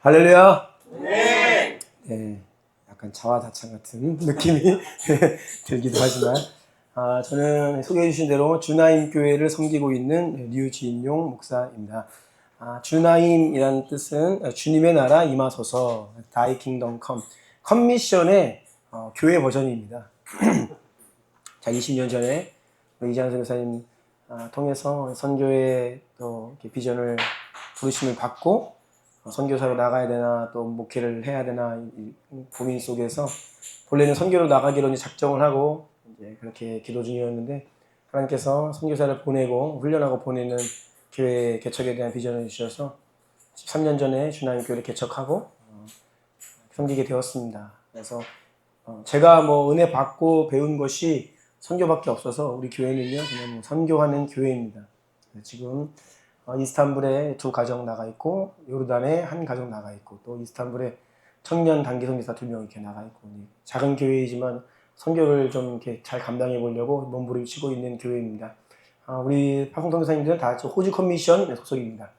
할렐루야. 네. 네, 약간 자화자찬 같은 느낌이 들기도 하지만, 저는 소개해 주신 대로 주나임 교회를 섬기고 있는 류진용 목사입니다. 주나임이라는 뜻은 주님의 나라 임하소서, Thy Kingdom Come, 컨미션의 교회 버전입니다. 자, 20년 전에 이장선 교사님 통해서 선교의 또 비전을 부르심을 받고 선교사로 나가야 되나 또 목회를 해야 되나 이 고민 속에서 본래는 선교로 나가기로 이제 작정을 하고 이제 그렇게 기도 중이었는데 하나님께서 선교사를 보내고 훈련하고 보내는 교회 개척에 대한 비전을 주셔서 13년 전에 주나임 교회를 개척하고 섬기게 되었습니다. 그래서 제가 은혜 받고 배운 것이 선교밖에 없어서 우리 교회는요 그냥 선교하는 교회입니다. 지금 이스탄불에 2 가정 나가 있고 요르단에 1 가정 나가 있고 또 이스탄불에 청년 단기 선교사 2명 이렇게 나가 있고 작은 교회이지만 선교를 좀 이렇게 잘 감당해 보려고 몸부림치고 있는 교회입니다. 우리 파송통교사님들은 다 호주 커미션 소속입니다.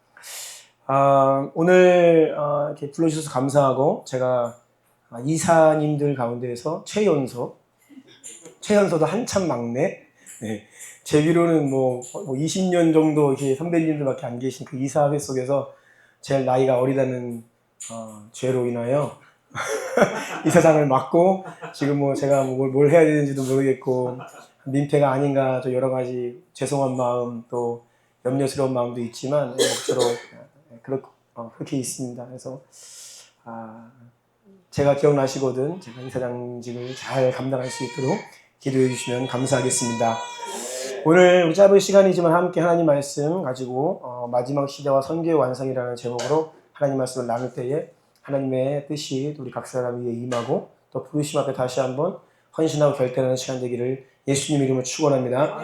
오늘 이렇게 불러주셔서 감사하고 제가 이사님들 가운데에서 최연소도 한참 막내. 네. 제 위로는 20년 정도 이렇게 선배님들밖에 안 계신 그 이사회 속에서 제일 나이가 어리다는 죄로 인하여 이사장을 맡고 지금 제가 뭘 해야 되는지도 모르겠고 민폐가 아닌가 또 여러 가지 죄송한 마음 또 염려스러운 마음도 있지만 목표로 그렇게 있습니다. 그래서 제가 기억나시거든 제가 이사장직을 잘 감당할 수 있도록 기도해 주시면 감사하겠습니다. 오늘 우리 짧은 시간이지만 함께 하나님 말씀 가지고 마지막 시대와 선교의 완성이라는 제목으로 하나님 말씀을 나눌 때에 하나님의 뜻이 우리 각 사람 위에 임하고 또 부르심 앞에 다시 한번 헌신하고 결단하는 시간 되기를 예수님 이름으로 축원합니다.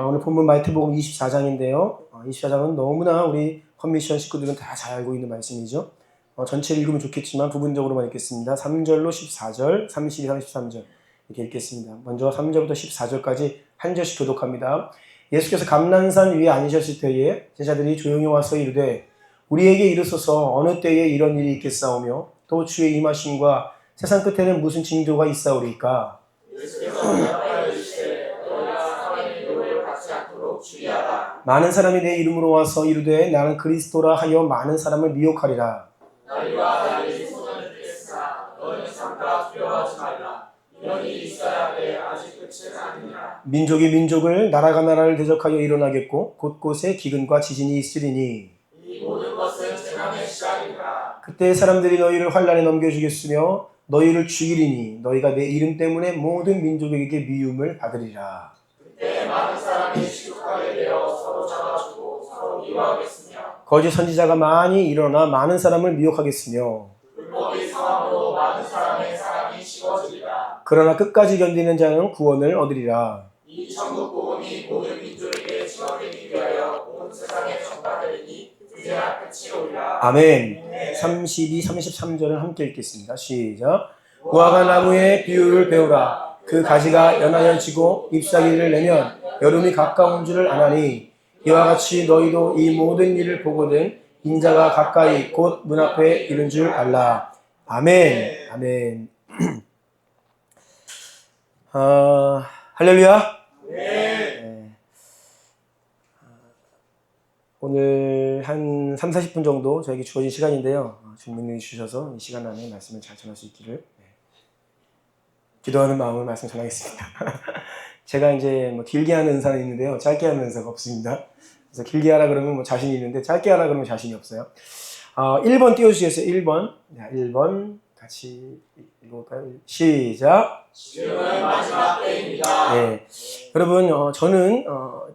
오늘 본문 마태복음 24장인데요. 24장은 너무나 우리 컨미션 식구들은 다 잘 알고 있는 말씀이죠. 전체 읽으면 좋겠지만 부분적으로만 읽겠습니다. 3절로 14절, 32, 33절 이렇게 읽겠습니다. 먼저 3절부터 14절까지 한 절씩 교독합니다. 예수께서 감난산 위에 앉으셨을 때에 제자들이 조용히 와서 이르되 우리에게 이르소서 어느 때에 이런 일이 있겠사오며 또 주의 임하심과 세상 끝에는 무슨 징조가 있사오리까? 많은 사람이 내 이름으로 와서 이르되 나는 그리스도라 하여 많은 사람을 미혹하리라. 너희와 달리 소원을 듣겠으나 너희는 삼가 두려워하지 말라. 이런 일이 있어야 돼 아직 끝은 아니니라. 민족이 민족을 나라가 나라를 대적하여 일어나겠고 곳곳에 기근과 지진이 있으리니 이 모든 것은 재난의 시작이라. 그때 사람들이 너희를 환난에 넘겨주겠으며 너희를 죽이리니 너희가 내 이름 때문에 모든 민족에게 미움을 받으리라. 그때 많은 사람이 시룩하게 되어 서로 잡아주고 서로 미워하겠으며 거짓 선지자가 많이 일어나 많은 사람을 미혹하겠으며 불법의 상황으로 많은 사람의 사랑이 식어지리라. 그러나 끝까지 견디는 자는 구원을 얻으리라. 이 천국 복음이 모든 민족에게 증언되기 위하여 온 세상에 전파되리니 그제야 끝이 오리라. 아멘. 32, 33절을 함께 읽겠습니다. 시작. 무화과 나무의 비유를 배우라. 그 가지가 연하여 지고 잎사귀를 내면 여름이 가까운 줄을 아나니 이와 같이 너희도 이 모든 일을 보거든 인자가 가까이 곧 문 앞에 이른 줄 알라. 아멘. 아멘. 할렐루야. 네. 오늘 한 3, 40분 정도 저에게 주어진 시간인데요. 주님이 주셔서 이 시간 안에 말씀을 잘 전할 수 있기를 기도하는 마음을 말씀 전하겠습니다. 제가 이제 길게 하는 은사는 있는데요. 짧게 하는 은사가 없습니다. 그래서 길게 하라 그러면 자신이 있는데 짧게 하라 그러면 자신이 없어요. 1번 띄워주시겠어요? 1번. 1번 같이 읽어볼까요? 시작. 지금은 마지막 때입니다. 네. 여러분, 저는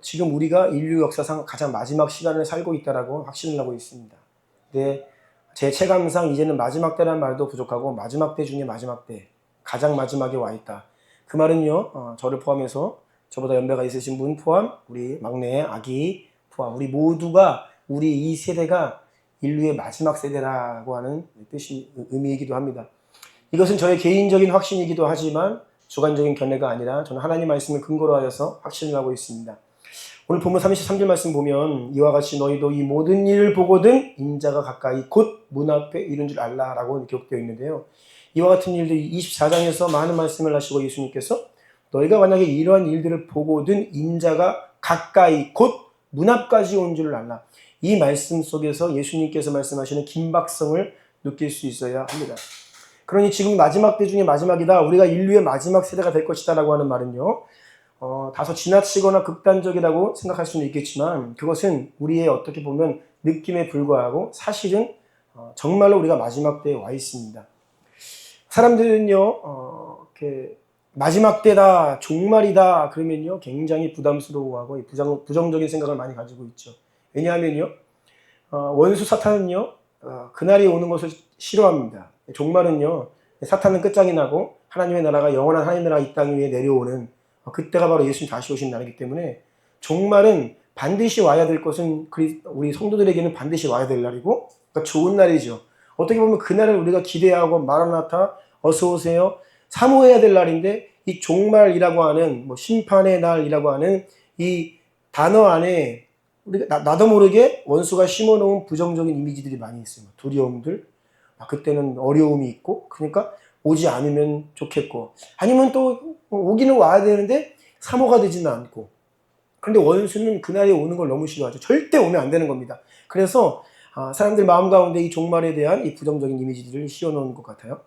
지금 우리가 인류 역사상 가장 마지막 시간을 살고 있다라고 확신을 하고 있습니다. 근데 제 체감상 이제는 마지막 때란 말도 부족하고 마지막 때 중에 마지막 때, 가장 마지막에 와 있다. 그 말은요, 저를 포함해서 저보다 연배가 있으신 분 포함, 우리 막내 아기 포함, 우리 모두가 우리 이 세대가 인류의 마지막 세대라고 하는 의미이기도 합니다. 이것은 저의 개인적인 확신이기도 하지만 주관적인 견해가 아니라 저는 하나님 말씀을 근거로 하여서 확신을 하고 있습니다. 오늘 본문 33절 말씀 보면 이와 같이 너희도 이 모든 일을 보거든 인자가 가까이 곧 문 앞에 이른 줄 알라라고 기록되어 있는데요. 이와 같은 일들 24장에서 많은 말씀을 하시고 예수님께서 너희가 만약에 이러한 일들을 보거든 인자가 가까이 곧 문 앞까지 온 줄 알라. 이 말씀 속에서 예수님께서 말씀하시는 긴박성을 느낄 수 있어야 합니다. 그러니 지금 마지막 때 중에 마지막이다. 우리가 인류의 마지막 세대가 될 것이다 라고 하는 말은요. 다소 지나치거나 극단적이라고 생각할 수는 있겠지만 그것은 우리의 어떻게 보면 느낌에 불과하고 사실은 정말로 우리가 마지막 때에 와 있습니다. 사람들은요, 이렇게 마지막 때다, 종말이다 그러면요 굉장히 부담스러워하고 부정적인 생각을 많이 가지고 있죠. 왜냐하면요, 원수 사탄은요 그날이 오는 것을 싫어합니다. 종말은요 사탄은 끝장이 나고 하나님의 나라가 영원한 하나님의 나라가 이 땅 위에 내려오는 그때가 바로 예수님 다시 오신 날이기 때문에 종말은 반드시 와야 될 것은 우리 성도들에게는 반드시 와야 될 날이고 그러니까 좋은 날이죠. 어떻게 보면 그날을 우리가 기대하고 마라나타 어서 오세요 사모해야 될 날인데 이 종말이라고 하는 심판의 날이라고 하는 이 단어 안에 우리가 나도 모르게 원수가 심어놓은 부정적인 이미지들이 많이 있어요. 두려움들, 그때는 어려움이 있고 그러니까 오지 않으면 좋겠고 아니면 또 오기는 와야 되는데 사모가 되지는 않고 그런데 원수는 그날이 오는 걸 너무 싫어하죠. 절대 오면 안 되는 겁니다. 그래서 사람들 마음 가운데 이 종말에 대한 이 부정적인 이미지들을 씌워놓은 것 같아요.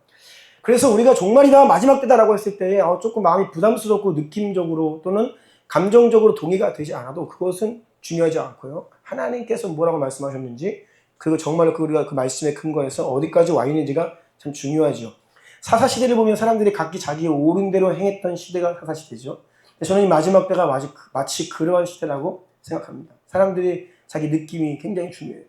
그래서 우리가 종말이다 마지막 때다라고 했을 때 조금 마음이 부담스럽고 느낌적으로 또는 감정적으로 동의가 되지 않아도 그것은 중요하지 않고요. 하나님께서 뭐라고 말씀하셨는지 그리고 정말 우리가 그 말씀의 근거에서 어디까지 와 있는지가 참 중요하죠. 사사시대를 보면 사람들이 각기 자기의 옳은 대로 행했던 시대가 사사시대죠. 저는 이 마지막 때가 마치 그러한 시대라고 생각합니다. 사람들이 자기 느낌이 굉장히 중요해요.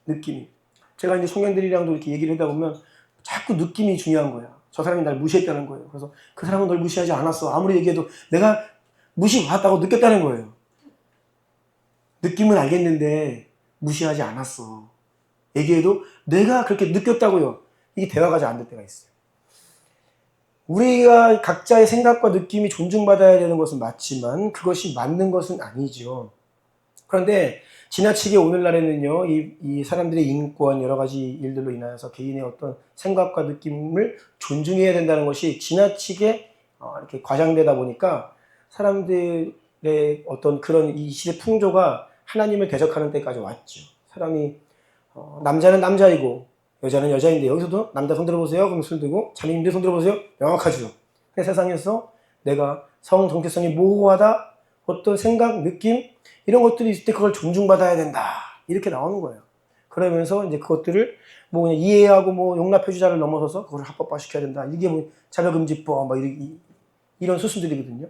느낌이. 제가 이제 청년들이랑도 이렇게 얘기를 하다 보면 자꾸 느낌이 중요한 거야. 저 사람이 날 무시했다는 거예요. 그래서 그 사람은 널 무시하지 않았어. 아무리 얘기해도 내가 무시받았다고 느꼈다는 거예요. 느낌은 알겠는데 무시하지 않았어. 얘기해도 내가 그렇게 느꼈다고요. 이게 대화가 잘 안 될 때가 있어요. 우리가 각자의 생각과 느낌이 존중받아야 되는 것은 맞지만 그것이 맞는 것은 아니죠. 그런데 지나치게 오늘날에는요, 이 사람들의 인권 여러 가지 일들로 인하여서 개인의 어떤 생각과 느낌을 존중해야 된다는 것이 지나치게 이렇게 과장되다 보니까 사람들의 어떤 그런 이 시대 풍조가 하나님을 대적하는 때까지 왔죠. 사람이 남자는 남자이고 여자는 여자인데 여기서도 남자 손 들어보세요. 그럼 손 들고 자매님들 손 들어보세요. 명확하죠. 세상에서 내가 성 정체성이 모호하다 어떤 생각, 느낌 이런 것들이 있을 때 그걸 존중받아야 된다. 이렇게 나오는 거예요. 그러면서 이제 그것들을 뭐 그냥 이해하고 용납해주자를 넘어서서 그걸 합법화시켜야 된다. 이게 자녀금지법 이런 수순들이거든요.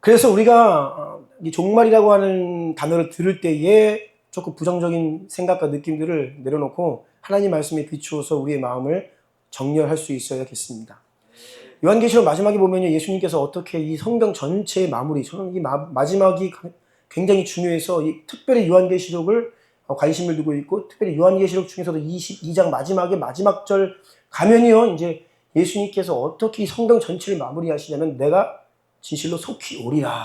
그래서 우리가 이 종말이라고 하는 단어를 들을 때에 조금 부정적인 생각과 느낌들을 내려놓고 하나님 말씀에 비추어서 우리의 마음을 정렬할 수 있어야겠습니다. 요한계시록 마지막에 보면 예수님께서 어떻게 이 성경 전체의 마무리, 저는 이 마지막이 굉장히 중요해서 특별히 요한계시록을 관심을 두고 있고 특별히 요한계시록 중에서도 22장 마지막 절 가면요 이제 예수님께서 어떻게 이 성경 전체를 마무리하시냐면 내가 진실로 속히 오리라.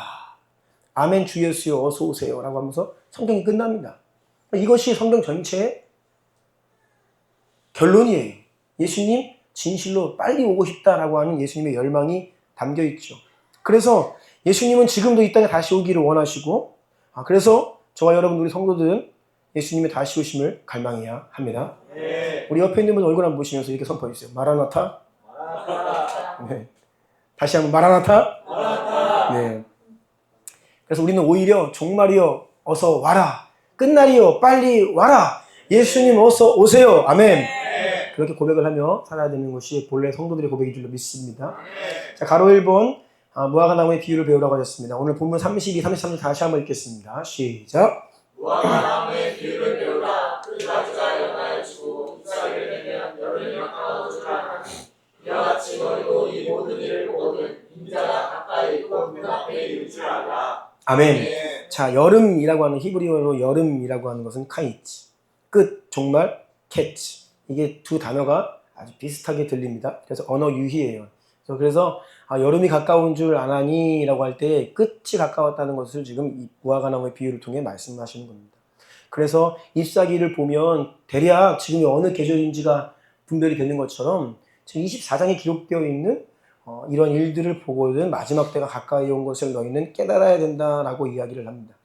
아멘 주 예수여 어서 오세요 라고 하면서 성경이 끝납니다. 이것이 성경 전체의 결론이에요. 예수님 진실로 빨리 오고 싶다라고 하는 예수님의 열망이 담겨 있죠. 그래서 예수님은 지금도 이 땅에 다시 오기를 원하시고 그래서 저와 여러분 우리 성도들은 예수님의 다시 오심을 갈망해야 합니다. 네. 우리 옆에 있는 분 얼굴 한번 보시면서 이렇게 선포해 주세요. 마라나타. 네. 다시 한번 마라나타. 네. 그래서 우리는 오히려 종말이여 어서 와라. 끝날이여 빨리 와라. 예수님 어서 오세요. 아멘. 그렇게 고백을 하며 살아야 되는 것이 본래 성도들의 고백인 줄로 믿습니다. 자, 가로 1번 무화과 나무의 비유를 배우라고 하셨습니다. 오늘 본문 32, 33절 다시 한번 읽겠습니다. 시작. 무화과 나무의 비유를 배우라. 그 가지가 연하여 지고 잎사귀를 내면 여름이 가까워질 줄 아나니 이와 같이 너희도 이 모든 일을 보거든 인자가 가까이 곧 문 앞에 이를 줄 알라. 아멘. 네. 자, 여름이라고 하는 히브리어로 여름이라고 하는 것은 카이츠, 끝, 종말, 캐치. 이게 두 단어가 아주 비슷하게 들립니다. 그래서 언어 유희예요. 그래서 여름이 가까운 줄 아나니? 라고 할 때 끝이 가까웠다는 것을 지금 이 무화과나무의 비유를 통해 말씀하시는 겁니다. 그래서 잎사귀를 보면 대략 지금이 어느 계절인지가 분별이 되는 것처럼 지금 24장에 기록되어 있는 이런 일들을 보거든 마지막 때가 가까이 온 것을 너희는 깨달아야 된다라고 이야기를 합니다.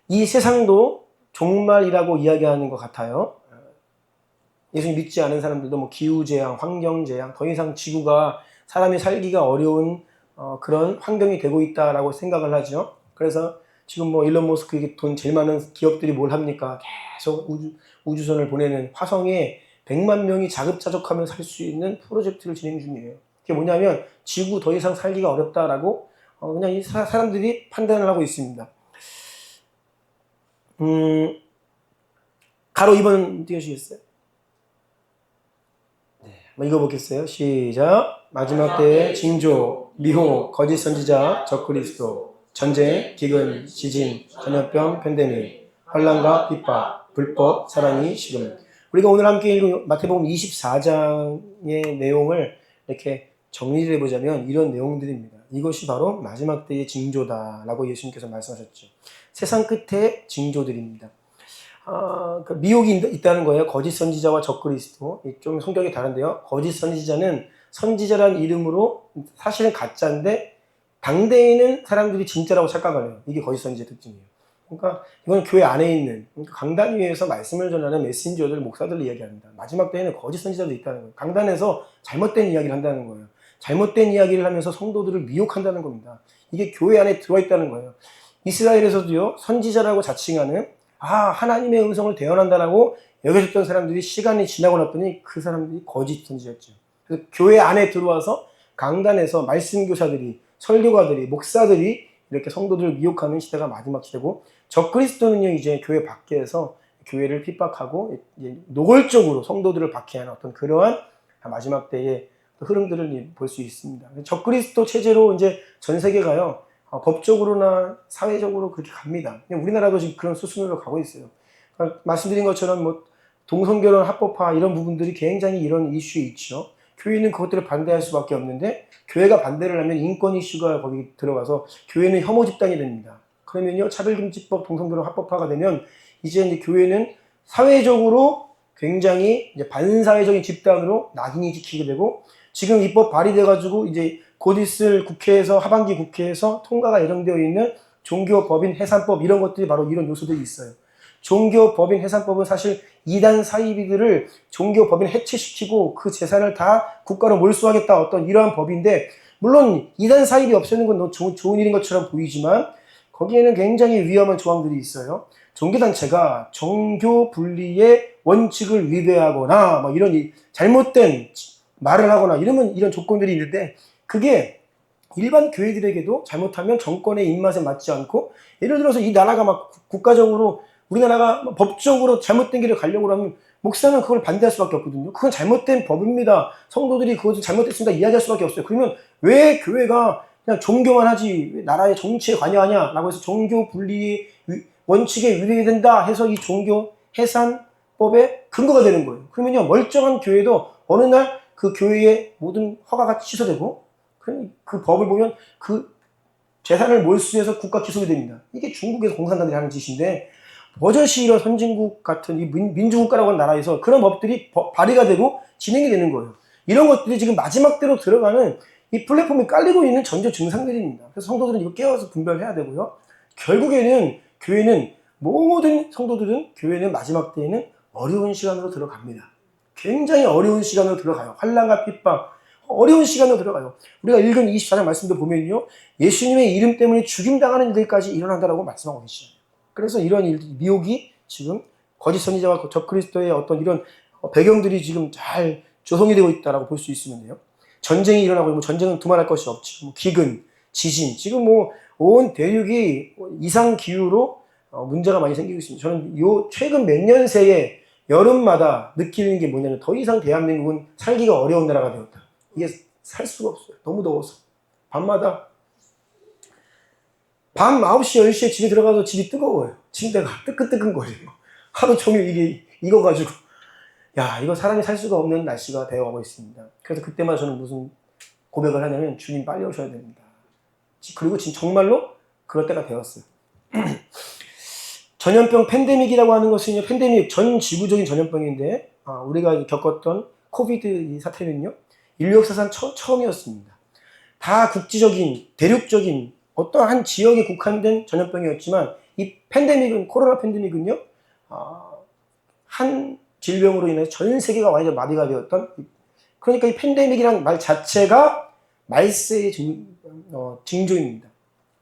이 세상도 종말이라고 이야기하는 것 같아요. 예수님 믿지 않은 사람들도 뭐 기후재앙, 환경재앙, 더 이상 지구가 사람이 살기가 어려운 그런 환경이 되고 있다라고 생각을 하죠. 그래서 지금 뭐 일론 머스크에게 돈 제일 많은 기업들이 뭘 합니까? 계속 우주선을 보내는 화성에 100만 명이 자급자족하며 살 수 있는 프로젝트를 진행 중이에요. 그게 뭐냐면 지구 더 이상 살기가 어렵다라고 그냥 이 사람들이 판단을 하고 있습니다. 가로 2번 띄워주시겠어요? 네, 한번 읽어보겠어요. 시작. 마지막 때의 징조, 미혹, 거짓 선지자, 적그리스도, 전쟁, 기근, 지진, 전염병, 팬데믹, 환난과 핍박, 불법, 사랑이 식음. 우리가 오늘 함께 읽은 마태복음 24장의 내용을 이렇게 정리를 해보자면 이런 내용들입니다. 이것이 바로 마지막 때의 징조다라고 예수님께서 말씀하셨죠. 세상 끝의 징조들입니다. 그 미혹이 있다는 거예요. 거짓 선지자와 적그리스도. 좀 성격이 다른데요. 거짓 선지자는 선지자란 이름으로 사실은 가짜인데 당대에는 사람들이 진짜라고 착각을 해요. 이게 거짓 선지자의 특징이에요. 그러니까 이건 교회 안에 있는 강단 위에서 말씀을 전하는 메신저들, 목사들을 이야기합니다. 마지막 때에는 거짓 선지자도 있다는 거예요. 강단에서 잘못된 이야기를 한다는 거예요. 잘못된 이야기를 하면서 성도들을 미혹한다는 겁니다. 이게 교회 안에 들어와 있다는 거예요. 이스라엘에서도요, 선지자라고 자칭하는 하나님의 음성을 대언한다라고 여겨졌던 사람들이 시간이 지나고 났더니 그 사람들이 거짓 선지자였죠. 그래서 교회 안에 들어와서 강단에서 말씀교사들이, 설교가들이, 목사들이 이렇게 성도들을 미혹하는 시대가 마지막 시대고, 적그리스도는요 이제 교회 밖에서 교회를 핍박하고 이제 노골적으로 성도들을 박해하는 어떤 그러한 마지막 때의 흐름들을 볼 수 있습니다. 적그리스도 체제로 이제 전 세계가요 법적으로나 사회적으로 그렇게 갑니다. 우리나라도 지금 그런 수순으로 가고 있어요. 그러니까 말씀드린 것처럼 뭐 동성결혼 합법화 이런 부분들이 굉장히 이런 이슈에 있죠. 교회는 그것들을 반대할 수밖에 없는데 교회가 반대를 하면 인권 이슈가 거기 들어가서 교회는 혐오 집단이 됩니다. 그러면요 차별금지법 동성결혼 합법화가 되면 이제 교회는 사회적으로 굉장히 이제 반사회적인 집단으로 낙인이 찍히게 되고 지금 입법 발의돼가지고 이제 곧 있을 국회에서 하반기 국회에서 통과가 예정되어 있는 종교법인 해산법 이런 것들이 바로 이런 요소들이 있어요. 종교법인 해산법은 사실 이단 사이비들을 종교법인 해체시키고 그 재산을 다 국가로 몰수하겠다 어떤 이러한 법인데 물론 이단 사이비 없애는 건 너무 좋은 일인 것처럼 보이지만 거기에는 굉장히 위험한 조항들이 있어요. 종교단체가 종교 분리의 원칙을 위배하거나 뭐 이런 잘못된 말을 하거나 이러면 이런 조건들이 있는데 그게 일반 교회들에게도 잘못하면 정권의 입맛에 맞지 않고 예를 들어서 이 나라가 막 국가적으로 우리나라가 법적으로 잘못된 길을 가려고 하면 목사는 그걸 반대할 수밖에 없거든요. 그건 잘못된 법입니다. 성도들이 그것을 잘못됐습니다. 이야기할 수밖에 없어요. 그러면 왜 교회가 그냥 종교만 하지 왜 나라의 정치에 관여하냐라고 해서 종교 분리 원칙에 위배된다 해서 이 종교 해산법의 근거가 되는 거예요. 그러면요 멀쩡한 교회도 어느 날 그 교회의 모든 허가가 취소되고 그 법을 보면 그 재산을 몰수해서 국가 기소가 됩니다. 이게 중국에서 공산당들이 하는 짓인데 버젓이 이런 선진국 같은 이 민주국가라고 하는 나라에서 그런 법들이 발의가 되고 진행이 되는 거예요. 이런 것들이 지금 마지막 때로 들어가는 이 플랫폼이 깔리고 있는 전조 증상들입니다. 그래서 성도들은 이거 깨워서 분별해야 되고요. 결국에는 교회는 모든 성도들은 교회는 마지막 때에는 어려운 시간으로 들어갑니다. 굉장히 어려운 시간으로 들어가요. 환난과 핍박 어려운 시간으로 들어가요. 우리가 읽은 24장 말씀도 보면요. 예수님의 이름 때문에 죽임당하는 일들까지 일어난다라고 말씀하고 계시죠. 그래서 이런 일들, 미혹이 지금 거짓 선지자와 적그리스도의 어떤 이런 배경들이 지금 잘 조성이 되고 있다라고 볼 수 있으면요. 전쟁이 일어나고 뭐 전쟁은 두말할 것이 없지. 뭐 기근, 지진, 지금 뭐 온 대륙이 이상 기후로 문제가 많이 생기고 있습니다. 저는 요 최근 몇 년 새에 여름마다 느끼는 게 뭐냐면 더 이상 대한민국은 살기가 어려운 나라가 되었다. 이게 살 수가 없어요. 너무 더워서. 밤마다 밤 9시, 10시에 집에 들어가서 집이 뜨거워요. 침대가 뜨끈뜨끈거려요. 하루 종일 이게 익어가지고 야 이거 사람이 살 수가 없는 날씨가 되어가고 있습니다. 그래서 그때마다 저는 무슨 고백을 하냐면 주님 빨리 오셔야 됩니다. 그리고 지금 정말로 그럴 때가 되었어요. 전염병 팬데믹이라고 하는 것은요, 팬데믹 전 지구적인 전염병인데 우리가 겪었던 코비드 이 사태는요, 인류 역사상 처음이었습니다. 다 국지적인, 대륙적인 어떤 한 지역에 국한된 전염병이었지만 이 팬데믹은, 코로나 팬데믹은요, 한 질병으로 인해서 전 세계가 완전 마비가 되었던, 그러니까 이 팬데믹이라는 말 자체가 말세의 징조입니다.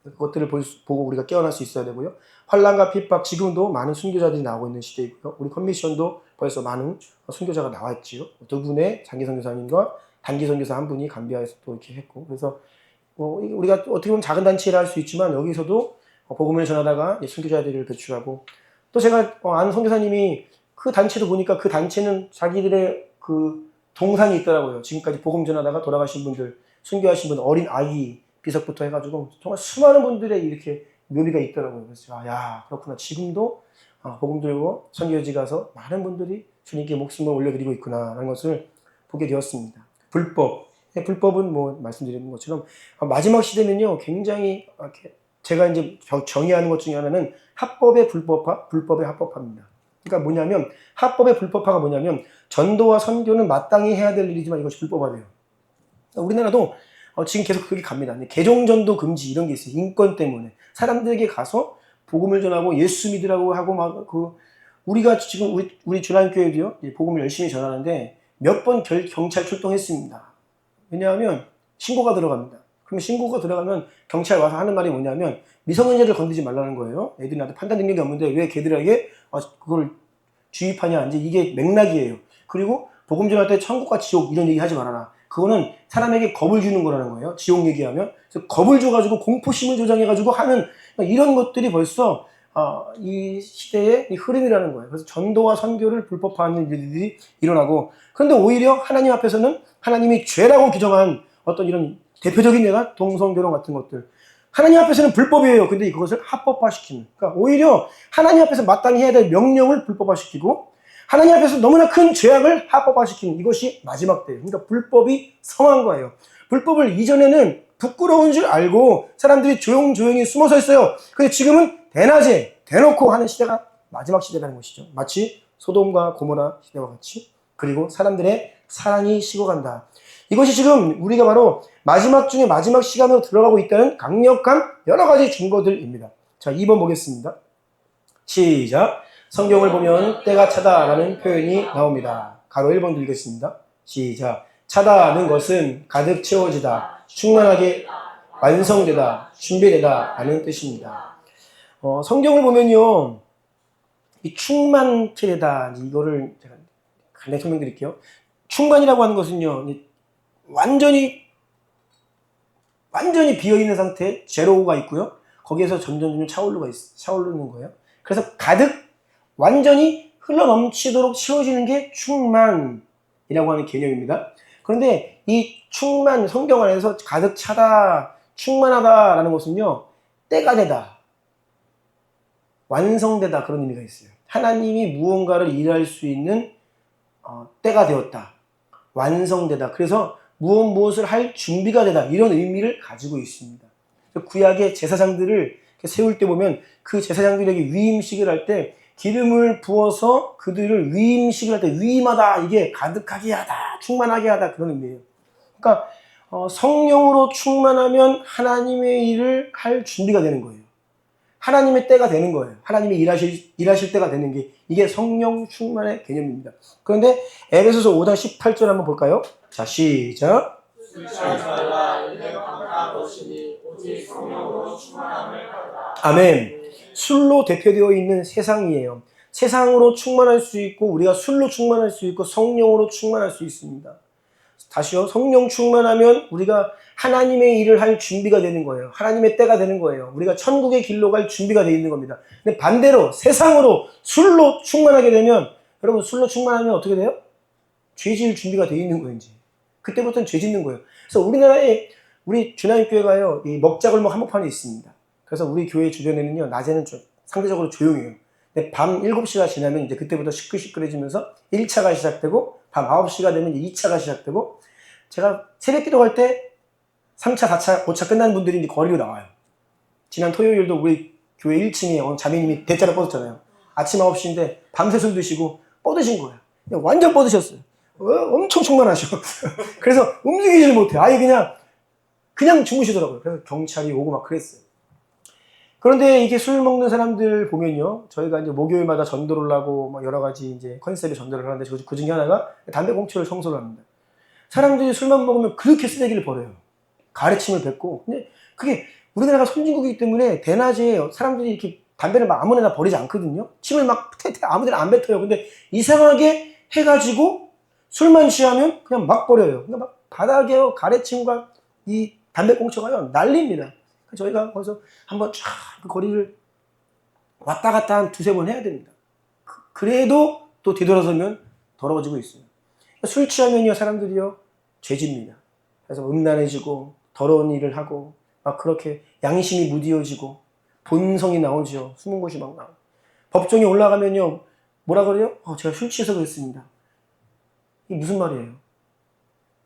그것들을 보고 우리가 깨어날 수 있어야 되고요. 환란과 핍박, 지금도 많은 순교자들이 나오고 있는 시대이고요. 우리 컨미션도 벌써 많은 순교자가 나왔지요. 두 분의 장기 선교사님과 단기 선교사 한 분이 감비아에서 또 이렇게 했고, 그래서 우리가 어떻게 보면 작은 단체라 할 수 있지만 여기서도 복음을 전하다가 순교자들을 배출하고, 또 제가 아는 선교사님이 그 단체도 보니까 그 단체는 자기들의 그 동산이 있더라고요. 지금까지 복음 전하다가 돌아가신 분들, 순교하신 분, 어린 아기 비석부터 해가지고 정말 수많은 분들의 이렇게 묘비가 있더라고요. 그래서 야, 그렇구나. 지금도 복음 들고 선교지 가서 많은 분들이 주님께 목숨을 올려드리고 있구나라는 것을 보게 되었습니다. 불법은 뭐 말씀드린 것처럼 마지막 시대는요, 굉장히 제가 이제 정의하는 것 중에 하나는 합법의 불법화, 불법의 합법화입니다. 그러니까 뭐냐면, 합법의 불법화가 뭐냐면 전도와 선교는 마땅히 해야 될 일이지만 이것이 불법화돼요. 우리나라도 지금 계속 그게 갑니다. 개종전도 금지 이런 게 있어요. 인권 때문에 사람들에게 가서 복음을 전하고 예수 믿으라고 하고 막 우리가 지금 우리 주나님교회도요, 복음을 열심히 전하는데 몇 번 경찰 출동했습니다. 왜냐하면 신고가 들어갑니다. 그러면 신고가 들어가면 경찰 와서 하는 말이 뭐냐면 미성년자들 건드리지 말라는 거예요. 애들이 나한테 판단 능력이 없는데 왜 걔들에게 그걸 주입하냐, 이제 이게 맥락이에요. 그리고 복음 전할 때 천국과 지옥 이런 얘기 하지 말아라. 그거는 사람에게 겁을 주는 거라는 거예요. 지옥 얘기하면. 그래서 겁을 줘가지고 공포심을 조장해가지고 하는 이런 것들이 벌써 이 시대의 흐름이라는 거예요. 그래서 전도와 선교를 불법화하는 일들이 일어나고, 그런데 오히려 하나님 앞에서는 하나님이 죄라고 규정한 어떤 이런 대표적인 예가 동성결혼 같은 것들, 하나님 앞에서는 불법이에요. 근데 그것을 합법화시키는, 그러니까 오히려 하나님 앞에서 마땅히 해야 될 명령을 불법화시키고 하나님 앞에서 너무나 큰 죄악을 합법화시키는, 이것이 마지막 때예요. 그러니까 불법이 성한 거예요. 불법을 이전에는 부끄러운 줄 알고 사람들이 조용조용히 숨어서 했어요. 근데 지금은 대낮에 대놓고 하는 시대가 마지막 시대라는 것이죠. 마치 소돔과 고모라 시대와 같이. 그리고 사람들의 사랑이 식어간다. 이것이 지금 우리가 바로 마지막 중에 마지막 시간으로 들어가고 있다는 강력한 여러 가지 증거들입니다. 자, 2번 보겠습니다. 시작. 성경을 보면 때가 차다라는 표현이 나옵니다. 가로 1번 읽겠습니다. 시작. 차다는 것은 가득 채워지다, 충만하게 완성되다, 준비되다 라는 뜻입니다. 성경을 보면요, 이 충만케 되다, 이거를 제가 간단히 설명드릴게요. 충만이라고 하는 것은요, 완전히 비어있는 상태에 제로가 있고요. 거기에서 점점 차오르는 거예요. 그래서 가득, 완전히 흘러넘치도록 채워지는 게 충만이라고 하는 개념입니다. 그런데 이 충만, 성경 안에서 가득 차다, 충만하다라는 것은요, 때가 되다, 완성되다, 그런 의미가 있어요. 하나님이 무언가를 일할 수 있는 때가 되었다, 완성되다, 그래서 무엇을 할 준비가 되다, 이런 의미를 가지고 있습니다. 구약의 제사장들을 세울 때 보면 그 제사장들에게 위임식을 할 때 기름을 부어서 그들을 위임식을 할 때 위임하다, 이게 가득하게 하다, 충만하게 하다, 그런 의미예요. 그러니까 성령으로 충만하면 하나님의 일을 할 준비가 되는 거예요. 하나님의 때가 되는 거예요. 하나님이 일하실 때가 되는 게, 이게 성령 충만의 개념입니다. 그런데 에베소서 5장 18절 한번 볼까요? 자, 시작. 아멘. 술로 대표되어 있는 세상이에요. 세상으로 충만할 수 있고, 우리가 술로 충만할 수 있고, 성령으로 충만할 수 있습니다. 다시요, 성령 충만하면 우리가 하나님의 일을 할 준비가 되는 거예요. 하나님의 때가 되는 거예요. 우리가 천국의 길로 갈 준비가 되어 있는 겁니다. 근데 반대로 세상으로 술로 충만하게 되면, 여러분, 술로 충만하면 어떻게 돼요? 죄 지을 준비가 되어 있는 거예요, 이제. 그때부터는 죄 짓는 거예요. 그래서 우리나라에, 우리 주나님교회가요, 이 먹자골목 한복판에 있습니다. 그래서 우리 교회 주변에는요, 낮에는 좀 상대적으로 조용해요. 근데 밤 7시가 지나면 이제 그때부터 시끌시끌해지면서 1차가 시작되고, 밤 9시가 되면 이제 2차가 시작되고, 제가 새벽 기도할 때 3차, 4차, 5차 끝난 분들이 이제 거리로 나와요. 지난 토요일도 우리 교회 1층에 오늘 자매님이 대자로 뻗었잖아요. 아침 9시인데 밤새 술 드시고 뻗으신 거예요. 그냥 완전 뻗으셨어요. 엄청 충만하셔. 그래서 움직이지를 못해. 아예 그냥 주무시더라고요. 그래서 경찰이 오고 막 그랬어요. 그런데 이게 술 먹는 사람들 보면요. 저희가 이제 목요일마다 전도를 하고 뭐 여러 가지 이제 컨셉의 전도를 하는데 그 중에 하나가 담배 꽁초를 청소를 합니다. 사람들이 술만 먹으면 그렇게 쓰레기를 버려요. 가르침을 뱉고. 근데 그게 우리나라가 선진국이기 때문에 대낮에 사람들이 이렇게 담배를 막 아무데나 버리지 않거든요. 침을 막 태태 아무데나 안 뱉어요. 근데 이상하게 해가지고 술만 취하면 그냥 막 버려요. 그러니까 막 바닥에 가래침과 이 담배꽁초가요 난립니다. 저희가 거기서 한번 쫙 그 거리를 왔다 갔다 한 두세 번 해야 됩니다. 그래도 또 뒤돌아서면 더러워지고 있어요. 술 취하면요 사람들이요 죄집니다. 그래서 음란해지고 더러운 일을 하고 막 그렇게 양심이 무디어지고 본성이 나오죠. 숨은 곳이 막 나오고. 법정에 올라가면요 뭐라 그래요? 제가 술 취해서 그랬습니다. 이게 무슨 말이에요?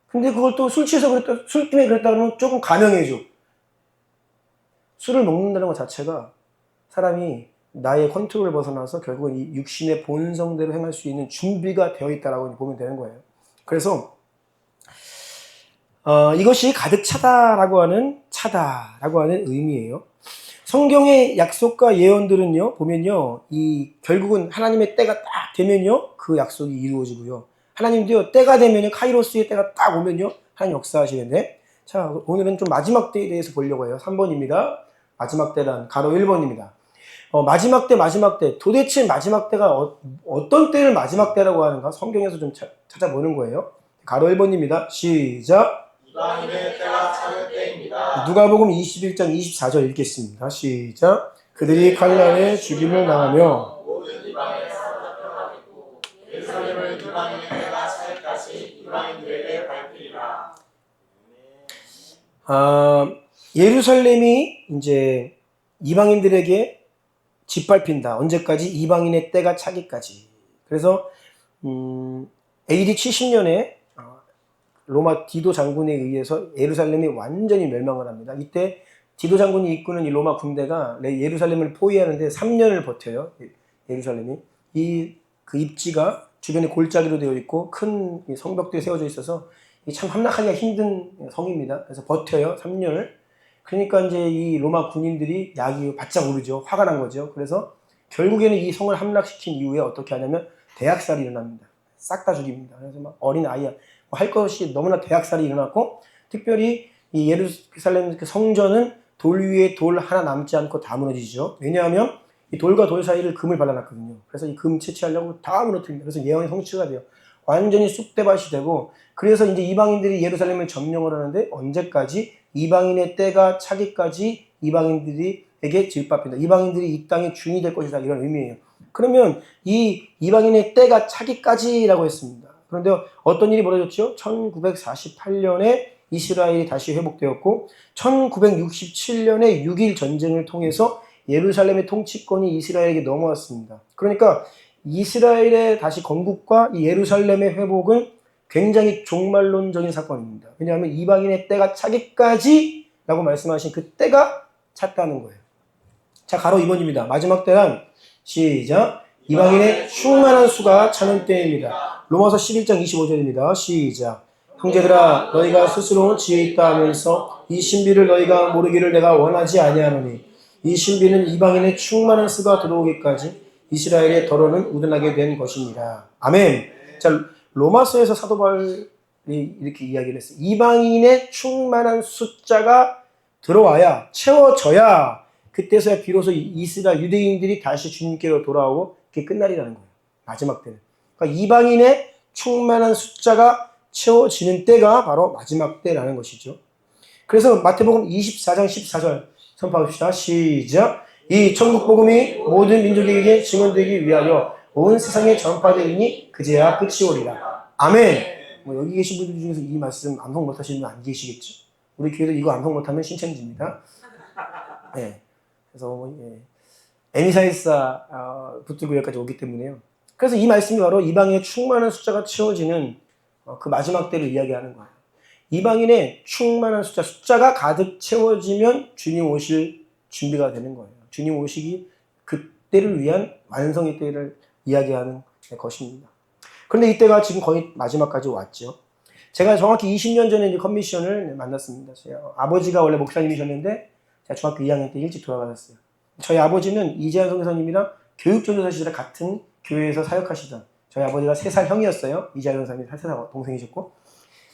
근데 그걸 또 술 취해서 그랬다, 술 때문에 그랬다 그러면 조금 감형해줘. 술을 먹는다는 것 자체가 사람이 나의 컨트롤을 벗어나서 결국은 이 육신의 본성대로 행할 수 있는 준비가 되어 있다라고 보면 되는 거예요. 그래서 이것이 가득 차다라고 하는 의미예요. 성경의 약속과 예언들은요 보면요 이 결국은 하나님의 때가 딱 되면요 그 약속이 이루어지고요. 하나님도요 때가 되면요 카이로스의 때가 딱 오면요 하나님 역사하시는데 자 오늘은 좀 마지막 때에 대해서 보려고 해요. 3번입니다. 마지막 때란 가로 1번입니다. 마지막 때 도대체 마지막 때가 어떤 때를 마지막 때라고 하는가 성경에서 좀 찾아보는 거예요. 가로 1번입니다. 시작. 이방인의 때가 차는 때입니다. 누가복음 21장 24절 읽겠습니다. 시작. 그들이 칼날에 죽임을 당하며 모든 이방에 사로잡혀가지고 예루살렘을 이방인의 때가 차기까지 이방인들에게 밟히리라. 예루살렘이 이제 이방인들에게 짓밟힌다. 언제까지? 이방인의 때가 차기까지. 그래서 AD 70년에 로마 디도 장군에 의해서 예루살렘이 완전히 멸망을 합니다. 이때 디도 장군이 이끄는 이 로마 군대가 예루살렘을 포위하는데 3년을 버텨요. 예루살렘이. 그 입지가 주변에 골짜기로 되어 있고 큰 성벽들이 세워져 있어서 참 함락하기가 힘든 성입니다. 그래서 버텨요. 3년을. 그러니까 이제 이 로마 군인들이 약이 바짝 오르죠. 화가 난 거죠. 그래서 결국에는 이 성을 함락시킨 이후에 어떻게 하냐면 대학살이 일어납니다. 싹 다 죽입니다. 그래서 막 어린 아이야. 할 것이 너무나 대학살이 일어났고 특별히 이 예루살렘 그 성전은 돌 위에 돌 하나 남지 않고 다 무너지죠. 왜냐하면 이 돌과 돌 사이를 금을 발라놨거든요. 그래서 이 금 채취하려고 다 무너뜨립니다. 그래서 예언이 성취가 돼요. 완전히 쑥대밭이 되고 그래서 이제 이방인들이 예루살렘을 점령을 하는데 언제까지? 이방인의 때가 차기까지 이방인들에게 짓밟힌다. 이방인들이 이 땅의 주인이 될 것이다. 이런 의미예요. 그러면 이 이방인의 때가 차기까지라고 했습니다. 그런데 어떤 일이 벌어졌죠? 1948년에 이스라엘이 다시 회복되었고 1967년에 6.1 전쟁을 통해서 예루살렘의 통치권이 이스라엘에게 넘어왔습니다. 그러니까 이스라엘의 다시 건국과 이 예루살렘의 회복은 굉장히 종말론적인 사건입니다. 왜냐하면 이방인의 때가 차기까지 라고 말씀하신 그 때가 찼다는 거예요. 자, 가로 2번입니다. 마지막 때란 시작. 이방인의 충만한 수가 차는 때입니다. 로마서 11장 25절입니다. 시작. 형제들아 너희가 스스로 지혜 있다 하면서 이 신비를 너희가 모르기를 내가 원하지 아니하노니 이 신비는 이방인의 충만한 수가 들어오기까지 이스라엘의 덫은 우둔하게 된 것입니다. 아멘. 자, 로마서에서 사도 바울이 이렇게 이야기를 했어요. 이방인의 충만한 숫자가 들어와야 채워져야 그때서야 비로소 이스라엘 유대인들이 다시 주님께로 돌아오고 그게 끝날이라는 거예요. 마지막 때는. 그러니까 이방인의 충만한 숫자가 채워지는 때가 바로 마지막 때라는 것이죠. 그래서 마태복음 24장 14절 선포합시다. 시작. 이 천국 복음이 모든 민족에게 증언되기 위하여 온 세상에 전파되리니 그제야 끝이 오리라. 아멘. 여기 계신 분들 중에서 이 말씀 암송 못하시는 분 안 계시겠죠? 우리 교회도 이거 암송 못하면 신천지입니다. 네. 그래서 에미사이사 붙들고 여기까지 오기 때문에요. 그래서 이 말씀이 바로 이방인의 충만한 숫자가 채워지는 그 마지막 때를 이야기하는 거예요. 이방인의 충만한 숫자가 가득 채워지면 주님 오실 준비가 되는 거예요. 주님 오시기 그때를 위한 완성의 때를 이야기하는 것입니다. 그런데 이때가 지금 거의 마지막까지 왔죠. 제가 정확히 20년 전에 이제 커미션을 만났습니다. 제 아버지가 원래 목사님이셨는데 제가 중학교 2학년 때 일찍 돌아가셨어요. 저희 아버지는 이재한 선교사님이랑 교육전도사 시절에 같은 교회에서 사역하시던 저희 아버지가 3살 형이었어요. 이재한 선교사님이 3살 동생이셨고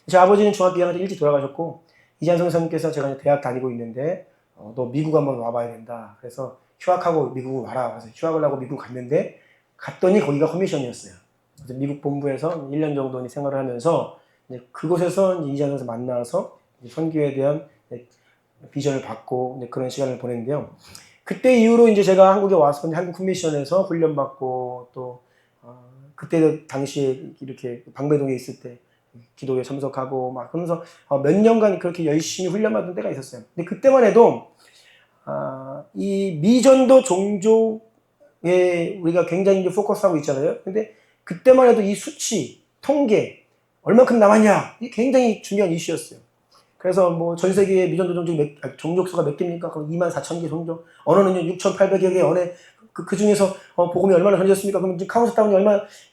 제 아버지는 중학교 2학년 때 일찍 돌아가셨고 이재한 선교사님께서 제가 이제 대학 다니고 있는데 너 미국 한번 와봐야 된다. 그래서 휴학하고 미국 와라. 그래서 휴학을 하고 미국 갔는데 갔더니 거기가 커미션이었어요. 그래서 미국 본부에서 1년 정도 생활을 하면서 이제 그곳에서 이재한 선수 만나서 선교에 대한 비전을 받고 이제 그런 시간을 보냈는데요. 그때 이후로 이제 제가 한국에 와서 한국 커미션에서 훈련받고 또 그때 당시에 이렇게 방배동에 있을 때 기도에 참석하고 막 그러면서 몇 년간 그렇게 열심히 훈련받은 때가 있었어요. 근데 그때만 해도 이 미전도 종족에 우리가 굉장히 이제 포커스하고 있잖아요. 근데 그때만 해도 이 수치, 통계 얼마큼 남았냐 이게 굉장히 중요한 이슈였어요. 그래서 뭐 전 세계의 미전도 종족수가 몇 개입니까? 그럼 24,000개 종족. 언어는요 6,800여 개. 언어 그 중에서 복음이 얼마나 전해졌습니까? 그럼 지금 카운트다운이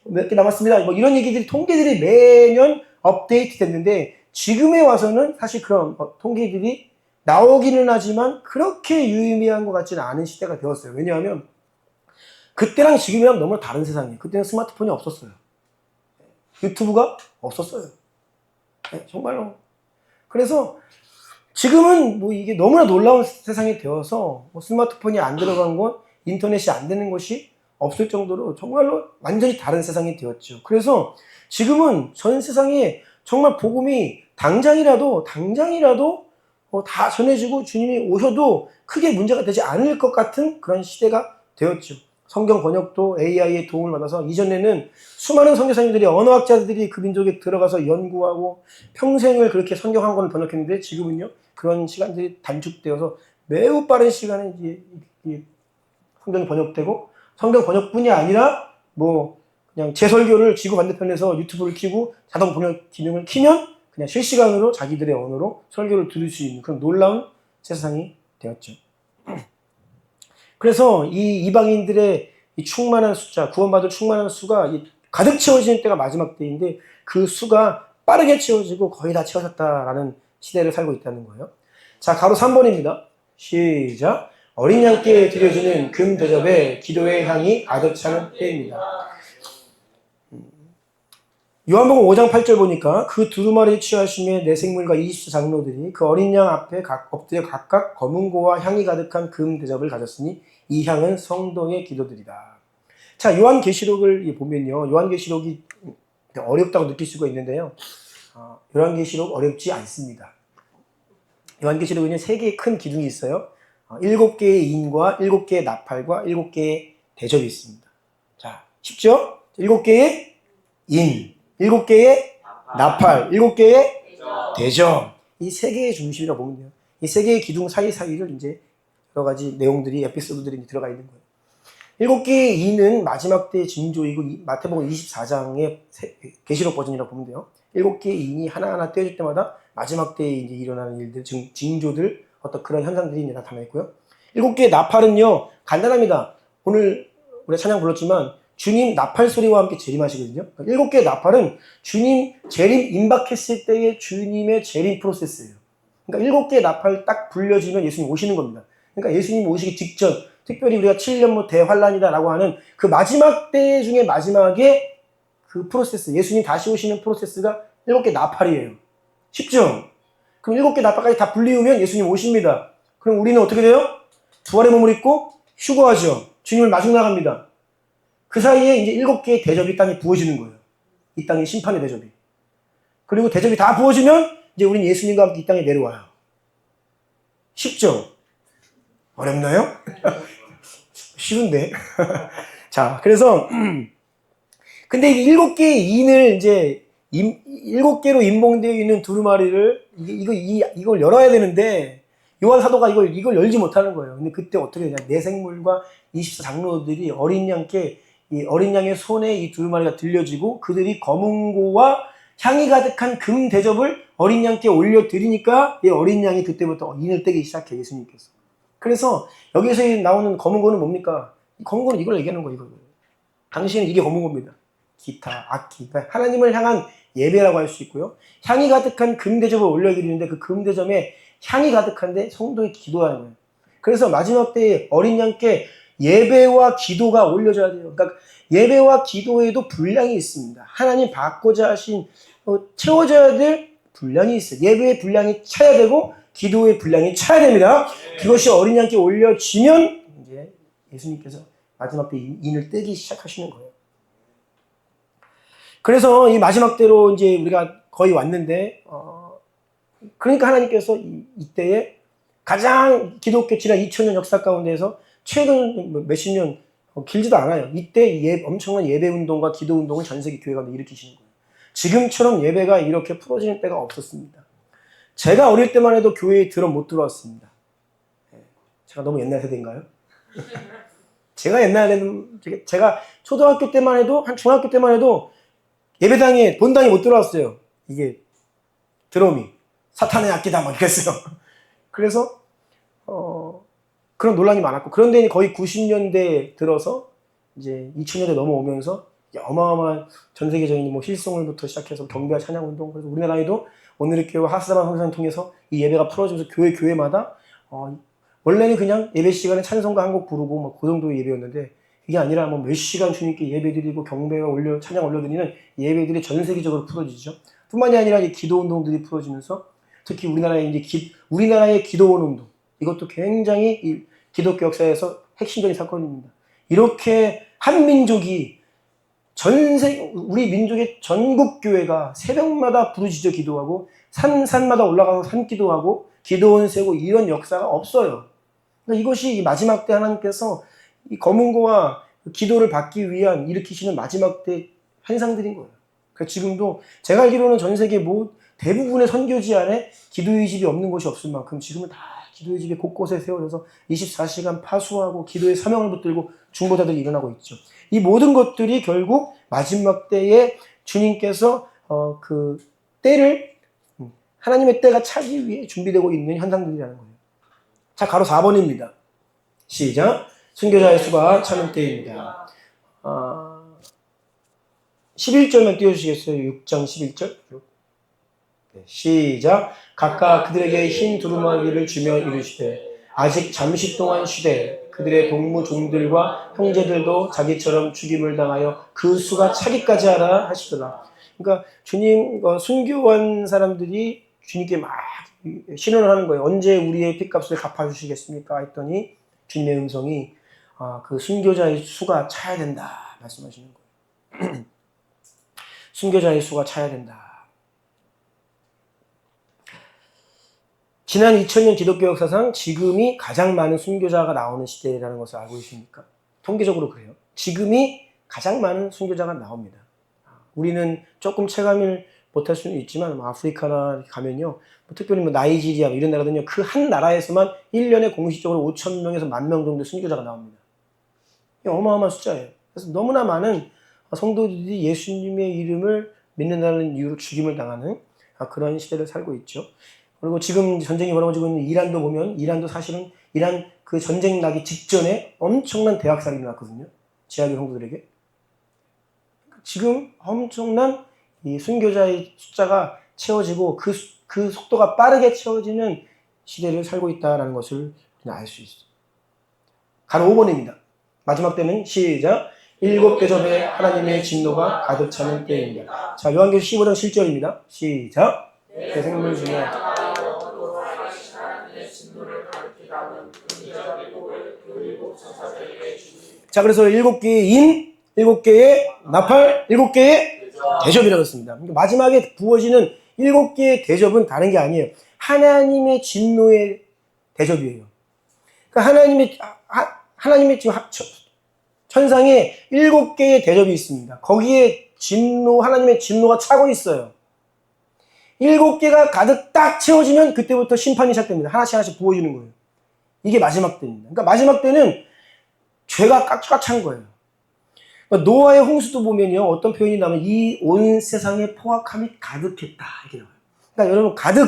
몇 개 남았습니다. 뭐 이런 얘기들이 통계들이 매년 업데이트 됐는데 지금에 와서는 사실 그런 통계들이 나오기는 하지만 그렇게 유의미한 것 같지는 않은 시대가 되었어요. 왜냐하면 그때랑 지금이랑 너무 다른 세상이에요. 그때는 스마트폰이 없었어요. 유튜브가 없었어요. 네, 정말로. 그래서 지금은 뭐 이게 너무나 놀라운 세상이 되어서 뭐 스마트폰이 안 들어간 것, 인터넷이 안 되는 것이 없을 정도로 정말로 완전히 다른 세상이 되었죠. 그래서 지금은 전 세상에 정말 복음이 당장이라도 다 전해지고 주님이 오셔도 크게 문제가 되지 않을 것 같은 그런 시대가 되었죠. 성경 번역도 AI의 도움을 받아서 이전에는 수많은 선교사님들이 언어학자들이 그 민족에 들어가서 연구하고 평생을 그렇게 성경 한 권을 번역했는데 지금은요 그런 시간들이 단축되어서 매우 빠른 시간에 이제 성경이 번역되고 성경 번역뿐이 아니라 뭐 그냥 제 설교를 지구 반대편에서 유튜브를 켜고 자동 번역 기능을 켜면 그냥 실시간으로 자기들의 언어로 설교를 들을 수 있는 그런 놀라운 세상이 되었죠. 그래서 이 이방인들의 이 충만한 숫자, 구원받을 충만한 수가 가득 채워지는 때가 마지막 때인데 그 수가 빠르게 채워지고 거의 다 채워졌다라는 시대를 살고 있다는 거예요. 자, 가로 3번입니다. 시작. 어린 양께 드려지는 금 대접에 기도의 향이 가득 차는 때입니다. 요한복음 5장 8절 보니까 그 두루마리 취하심에 내 생물과 20수 장로들이 그 어린 양 앞에 엎드려 각각 검은고와 향이 가득한 금 대접을 가졌으니 이 향은 성도의 기도들이다. 자, 요한계시록을 보면요. 요한계시록이 어렵다고 느낄 수가 있는데요. 요한계시록 어렵지 않습니다. 요한계시록에는 3개의 큰 기둥이 있어요. 7개의 인과 7개의 나팔과 7개의 대접이 있습니다. 자, 쉽죠? 7개의 인, 7개의 나팔, 7개의 대접. 이 3개의 중심이라고 보면 돼요. 이 3개의 기둥 사이사이를 이제 여러 가지 내용들이, 에피소드들이 들어가 있는 거예요. 7개의 인은 마지막 때의 징조이고, 마태복음 24장의 계시록 버전이라고 보면 돼요. 7개의 인이 하나하나 떼어질 때마다 마지막 때에 이제 일어나는 일들, 징조들, 어떤 그런 현상들이 이제 나타나 있고요. 7개의 나팔은요, 간단합니다. 오늘 우리가 찬양 불렀지만, 주님 나팔 소리와 함께 재림하시거든요. 7개의 나팔은 주님 재림 임박했을 때의 주님의 재림 프로세스예요. 그러니까 7개의 나팔 딱 불려지면 예수님 오시는 겁니다. 그러니까 예수님 오시기 직전, 특별히 우리가 7년 대환란이다라고 하는 그 마지막 때 중에 마지막에 그 프로세스, 예수님 다시 오시는 프로세스가 7개 나팔이에요. 쉽죠? 그럼 7개 나팔까지 다 불리우면 예수님 오십니다. 그럼 우리는 어떻게 돼요? 부활의 몸을 입고 휴거하죠. 주님을 마중 나갑니다. 그 사이에 이제 7개의 대접이 땅에 부어지는 거예요. 이 땅의 심판의 대접이. 그리고 대접이 다 부어지면 이제 우리는 예수님과 함께 이 땅에 내려와요. 쉽죠? 어렵나요? 쉬운데. 자, 그래서 근데 이 7개의 인을 이제 7개로 인봉되어 있는 두루마리를 이걸 열어야 되는데 요한 사도가 이걸 열지 못하는 거예요. 근데 그때 어떻게 되냐? 내 생물과 20사 장로들이 어린 양께 이 어린 양의 손에 이 두루마리가 들려지고 그들이 검은고와 향이 가득한 금 대접을 어린 양께 올려드리니까 이 어린 양이 그때부터 인을 떼기 시작해, 예수님께서. 그래서 여기서 나오는 검은 거는 뭡니까? 이 검은 거는 이걸 얘기하는 거예요. 당신은 이게 검은 겁니다. 기타, 악기. 그러니까 하나님을 향한 예배라고 할 수 있고요. 향이 가득한 금 대접을 올려드리는데 그 금 대접에 향이 가득한데 성도의 기도하는 거예요. 그래서 마지막 때에 어린 양께 예배와 기도가 올려져야 돼요. 그러니까 예배와 기도에도 분량이 있습니다. 하나님 받고자 하신 채워져야 될 분량이 있어요. 예배의 분량이 차야 되고 기도의 분량이 차야 됩니다. 그것이 어린 양께 올려지면 이제 예수님께서 마지막 때 인을 떼기 시작하시는 거예요. 그래서 이 마지막 때로 이제 우리가 거의 왔는데, 그러니까 하나님께서 이때에 가장 기독교 지난 2000년 역사 가운데에서 최근 몇십 년, 길지도 않아요. 이때 엄청난 예배 운동과 기도 운동을 전 세계 교회 가운데 일으키시는 거예요. 지금처럼 예배가 이렇게 풀어지는 때가 없었습니다. 제가 어릴 때만 해도 교회에 못 들어왔습니다. 제가 너무 옛날 세대인가요? 제가 옛날에는, 제가 초등학교 때만 해도, 한 중학교 때만 해도 예배당에, 본당에 못 들어왔어요. 이게 드럼이 사탄의 악기다 막 이랬어요. 그래서 그런 논란이 많았고, 그런데 거의 90년대 들어서 이제 2000년대 넘어오면서 어마어마한 전 세계적인 뭐 힐송을부터 시작해서 경배와 찬양 운동, 그래서 우리나라에도 오늘의 교회와 하스다반 성산을 통해서 이 예배가 풀어지면서 교회마다 원래는 그냥 예배 시간에 찬송가 한 곡 부르고 뭐 그 정도의 예배였는데, 이게 아니라 뭐 몇 시간 주님께 예배드리고 경배와 찬양 올려드리는 예배들이 전 세계적으로 풀어지죠. 뿐만이 아니라 이 기도 운동들이 풀어지면서 특히 우리나라의 기도원 운동, 이것도 굉장히 이 기독교 역사에서 핵심적인 사건입니다. 이렇게 한 민족이 우리 민족의 전국 교회가 새벽마다 부르짖어 기도하고 산마다 올라가서 산기도하고 기도원 세고 이런 역사가 없어요. 그러니까 이것이 마지막 때 하나님께서 이 검은 고와 기도를 받기 위한 일으키시는 마지막 때 현상들인 거예요. 그러니까 지금도 제가 알기로는 전 세계 대부분의 선교지 안에 기도의 집이 없는 곳이 없을 만큼 지금은 다 기도의 집이 곳곳에 세워져서 24시간 파수하고 기도의 사명을 붙들고 중보자들이 일어나고 있죠. 이 모든 것들이 결국 마지막 때에 주님께서 그 때를 하나님의 때가 차기 위해 준비되고 있는 현상들이라는 거예요. 자, 가로 4번입니다. 시작. 순교자의 수가 차는 때입니다. 11절만 띄워주시겠어요? 6장 11절. 네, 시작. 각각 그들에게 흰 두루마기를 주며 이르시되 아직 잠시 동안 쉬되 그들의 동무 종들과 형제들도 자기처럼 죽임을 당하여 그 수가 차기까지 하라 하시더라. 그러니까 주님 순교한 사람들이 주님께 막 신원을 하는 거예요. 언제 우리의 핏값을 갚아주시겠습니까? 했더니 주님의 음성이 그 순교자의 수가 차야 된다 말씀하시는 거예요. 순교자의 수가 차야 된다. 지난 2000년 기독교 역사상 지금이 가장 많은 순교자가 나오는 시대라는 것을 알고 계십니까? 통계적으로 그래요. 지금이 가장 많은 순교자가 나옵니다. 우리는 조금 체감을 못할 수는 있지만 아프리카나 가면요, 특별히 나이지리아 이런 나라들은요, 그 한 나라에서만 1년에 공식적으로 5,000명에서 10,000명 정도 순교자가 나옵니다. 어마어마한 숫자예요. 그래서 너무나 많은 성도들이 예수님의 이름을 믿는다는 이유로 죽임을 당하는 그런 시대를 살고 있죠. 그리고 지금 전쟁이 벌어지고 있는 이란도 보면, 이란도 사실은 이란 그 전쟁 나기 직전에 엄청난 대학살이 일어났거든요. 지하교 성도들에게. 지금 엄청난 이 순교자의 숫자가 채워지고 그 속도가 빠르게 채워지는 시대를 살고 있다는 것을 알 수 있어요. 가로 5번입니다. 마지막 때는 시작. 7 대접에 하나님의 진노가 가득 차는 때입니다. 자, 요한계시록 15장 7절입니다. 시작. 내 생물 중에 자, 그래서 7개의 인, 7개의 나팔, 7개의 대접이라고 했습니다. 마지막에 부어지는 7개의 대접은 다른 게 아니에요. 하나님의 진노의 대접이에요. 그러니까 하나님의 지금 천상에 7개의 대접이 있습니다. 거기에 하나님의 진노가 차고 있어요. 7개가 가득 딱 채워지면 그때부터 심판이 시작됩니다. 하나씩 부어지는 거예요. 이게 마지막 때입니다. 그러니까 마지막 때는 죄가 꽉꽉 찬 거예요. 그러니까 노아의 홍수도 보면요, 어떤 표현이 나오면 이 온 세상에 포악함이 가득했다 이렇게 나와요. 그러니까 여러분 가득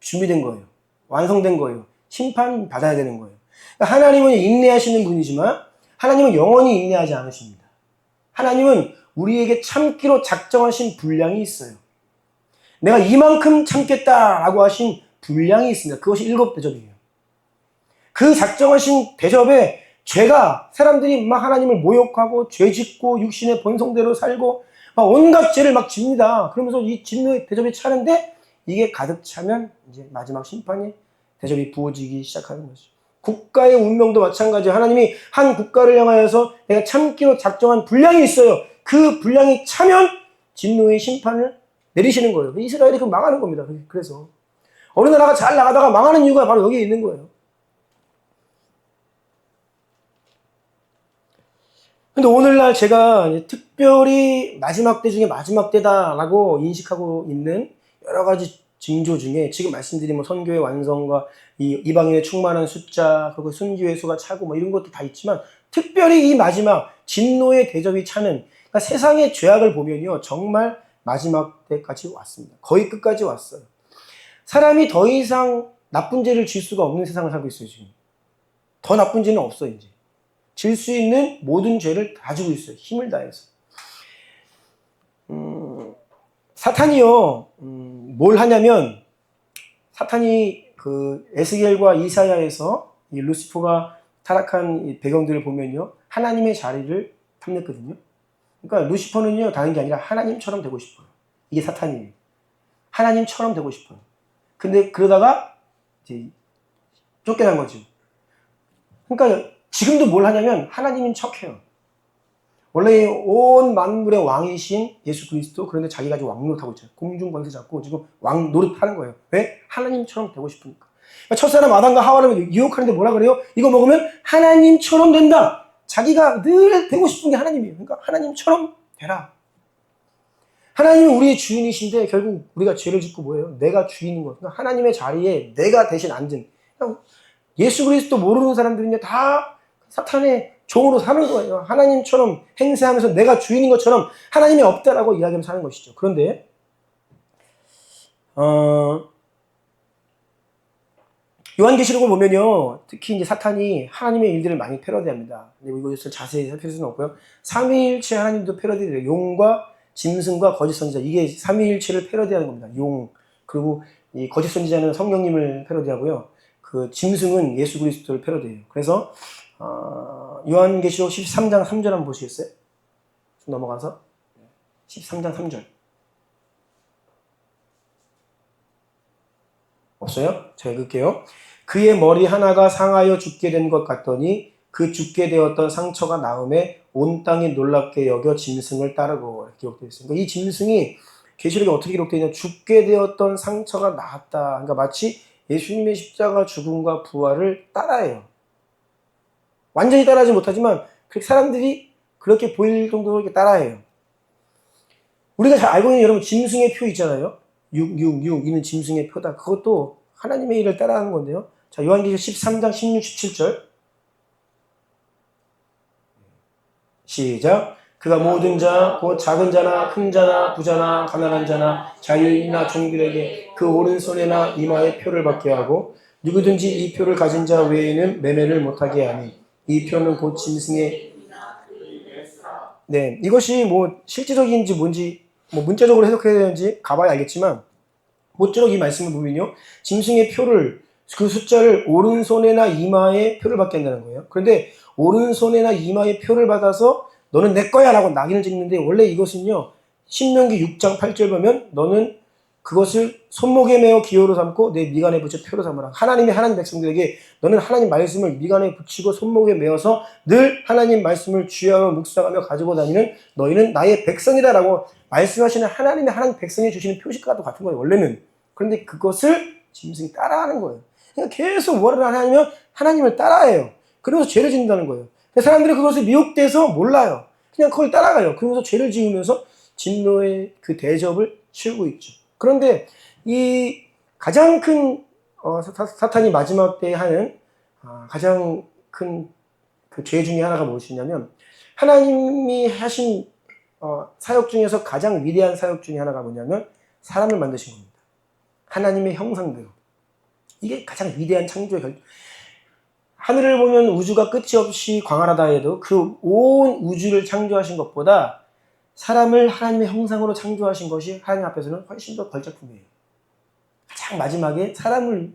준비된 거예요. 완성된 거예요. 심판 받아야 되는 거예요. 그러니까 하나님은 인내하시는 분이지만 하나님은 영원히 인내하지 않으십니다. 하나님은 우리에게 참기로 작정하신 분량이 있어요. 내가 이만큼 참겠다라고 하신 분량이 있습니다. 그것이 7 대접이에요. 그 작정하신 대접에 죄가 사람들이 막 하나님을 모욕하고 죄 짓고 육신의 본성대로 살고 막 온갖 죄를 막 집니다. 그러면서 이 진노의 대접이 차는데 이게 가득 차면 이제 마지막 심판의 대접이 부어지기 시작하는 거죠. 국가의 운명도 마찬가지예요. 하나님이 한 국가를 향하여서 내가 참기로 작정한 분량이 있어요. 그 분량이 차면 진노의 심판을 내리시는 거예요. 이스라엘이 그럼 망하는 겁니다. 그래서 어느 나라가 잘 나가다가 망하는 이유가 바로 여기에 있는 거예요. 근데 오늘날 제가 특별히 마지막 때 중에 마지막 때다라고 인식하고 있는 여러 가지 징조 중에 지금 말씀드린 뭐 선교의 완성과 이 이방인의 충만한 숫자, 그리고 순교의 수가 차고 뭐 이런 것도 다 있지만 특별히 이 마지막 진노의 대접이 차는 그러니까 세상의 죄악을 보면요 정말 마지막 때까지 왔습니다. 거의 끝까지 왔어요. 사람이 더 이상 나쁜 죄를 질 수가 없는 세상을 살고 있어요 지금. 더 나쁜 죄는 없어요 이제. 질 수 있는 모든 죄를 다 지고 있어요. 힘을 다해서. 사탄이요, 뭘 하냐면, 사탄이 그 에스겔과 이사야에서 이 루시퍼가 타락한 이 배경들을 보면요, 하나님의 자리를 탐냈거든요. 그러니까 루시퍼는요, 다른 게 아니라 하나님처럼 되고 싶어요. 이게 사탄이에요. 하나님처럼 되고 싶어요. 근데 그러다가 이제 쫓겨난 거죠. 그러니까 지금도 뭘 하냐면 하나님인 척해요. 원래 온 만물의 왕이신 예수 그리스도, 그런데 자기가 지금 왕 노릇하고 있잖아요. 공중 권세 잡고 지금 왕 노릇하는 거예요. 왜? 하나님처럼 되고 싶으니까. 그러니까 첫사람 아담과 하와를 유혹하는데 뭐라 그래요? 이거 먹으면 하나님처럼 된다. 자기가 늘 되고 싶은 게 하나님이에요. 그러니까 하나님처럼 되라. 하나님은 우리의 주인이신데 결국 우리가 죄를 짓고 뭐예요? 내가 주인인 거예요. 그러니까 하나님의 자리에 내가 대신 앉은. 예수 그리스도 모르는 사람들은요 다 사탄의 종으로 사는 거예요. 하나님처럼 행세하면서 내가 주인인 것처럼 하나님이 없다라고 이야기하면서 사는 것이죠. 그런데 요한계시록을 보면요, 특히 이제 사탄이 하나님의 일들을 많이 패러디합니다. 근데 이것을 자세히 살필 수는 없고요. 삼위일체 하나님도 패러디해요. 용과 짐승과 거짓 선지자, 이게 삼위일체를 패러디하는 겁니다. 용, 그리고 이 거짓 선지자는 성령님을 패러디하고요. 그 짐승은 예수 그리스도를 패러디해요. 그래서 요한계시록 13장 3절 한번 보시겠어요? 좀 넘어가서 13장 3절. 없어요? 제가 읽을게요. 그의 머리 하나가 상하여 죽게 된 것 같더니 그 죽게 되었던 상처가 나음에 온 땅이 놀랍게 여겨 짐승을 따르고 이렇게 기록되어 있습니다. 이 짐승이 계시록에 어떻게 기록되어 있냐? 죽게 되었던 상처가 나았다. 그러니까 마치 예수님의 십자가 죽음과 부활을 따라해요. 완전히 따라하지 못하지만 사람들이 그렇게 보일 정도로 이렇게 따라해요. 우리가 잘 알고 있는 여러분 짐승의 표 있잖아요. 666 이는 짐승의 표다. 그것도 하나님의 일을 따라하는 건데요. 자, 요한계시록 13장 16, 17절 시작. 그가 모든 자, 곧 작은 자나 큰 자나 부자나 가난한 자나 자유인이나 종들에게 그 오른손에나 이마에 표를 받게 하고 누구든지 이 표를 가진 자 외에는 매매를 못하게 하니 이 표는 곧 짐승의 네, 이것이 뭐 실질적인지 뭔지 뭐 문자적으로 해석해야 되는지 가봐야 알겠지만 모쪼록 이 말씀을 보면요, 짐승의 표를 그 숫자를 오른손에나 이마에 표를 받게 한다는 거예요. 그런데 오른손에나 이마에 표를 받아서 너는 내 거야 라고 낙인을 찍는데 원래 이것은요 신명기 6장 8절 보면 너는 그것을 손목에 메어 기호로 삼고 내 미간에 붙여 표로 삼으라. 하나님의 하나님 백성들에게 너는 하나님 말씀을 미간에 붙이고 손목에 메어서 늘 하나님 말씀을 주야로 묵상하며 가지고 다니는 너희는 나의 백성이다 라고 말씀하시는 하나님의 하나님 백성이 주시는 표식과도 같은 거예요 원래는. 그런데 그것을 짐승이 따라하는 거예요. 그러니까 계속 뭐를 하냐면 하나님을 따라해요. 그러면서 죄를 짓는다는 거예요. 사람들이 그것을 미혹돼서 몰라요. 그냥 그걸 따라가요. 그러면서 죄를 지으면서 진노의 그 대접을 치르고 있죠. 그런데 이 가장 큰 사탄이 마지막 때 하는 가장 큰 그 죄 중에 하나가 무엇이냐면 하나님이 하신 사역 중에서 가장 위대한 사역 중에 하나가 뭐냐면 사람을 만드신 겁니다. 하나님의 형상대로. 이게 가장 위대한 창조의 결정. 하늘을 보면 우주가 끝이 없이 광활하다 해도 그 온 우주를 창조하신 것보다 사람을 하나님의 형상으로 창조하신 것이 하나님 앞에서는 훨씬 더 걸작품이에요. 가장 마지막에 사람을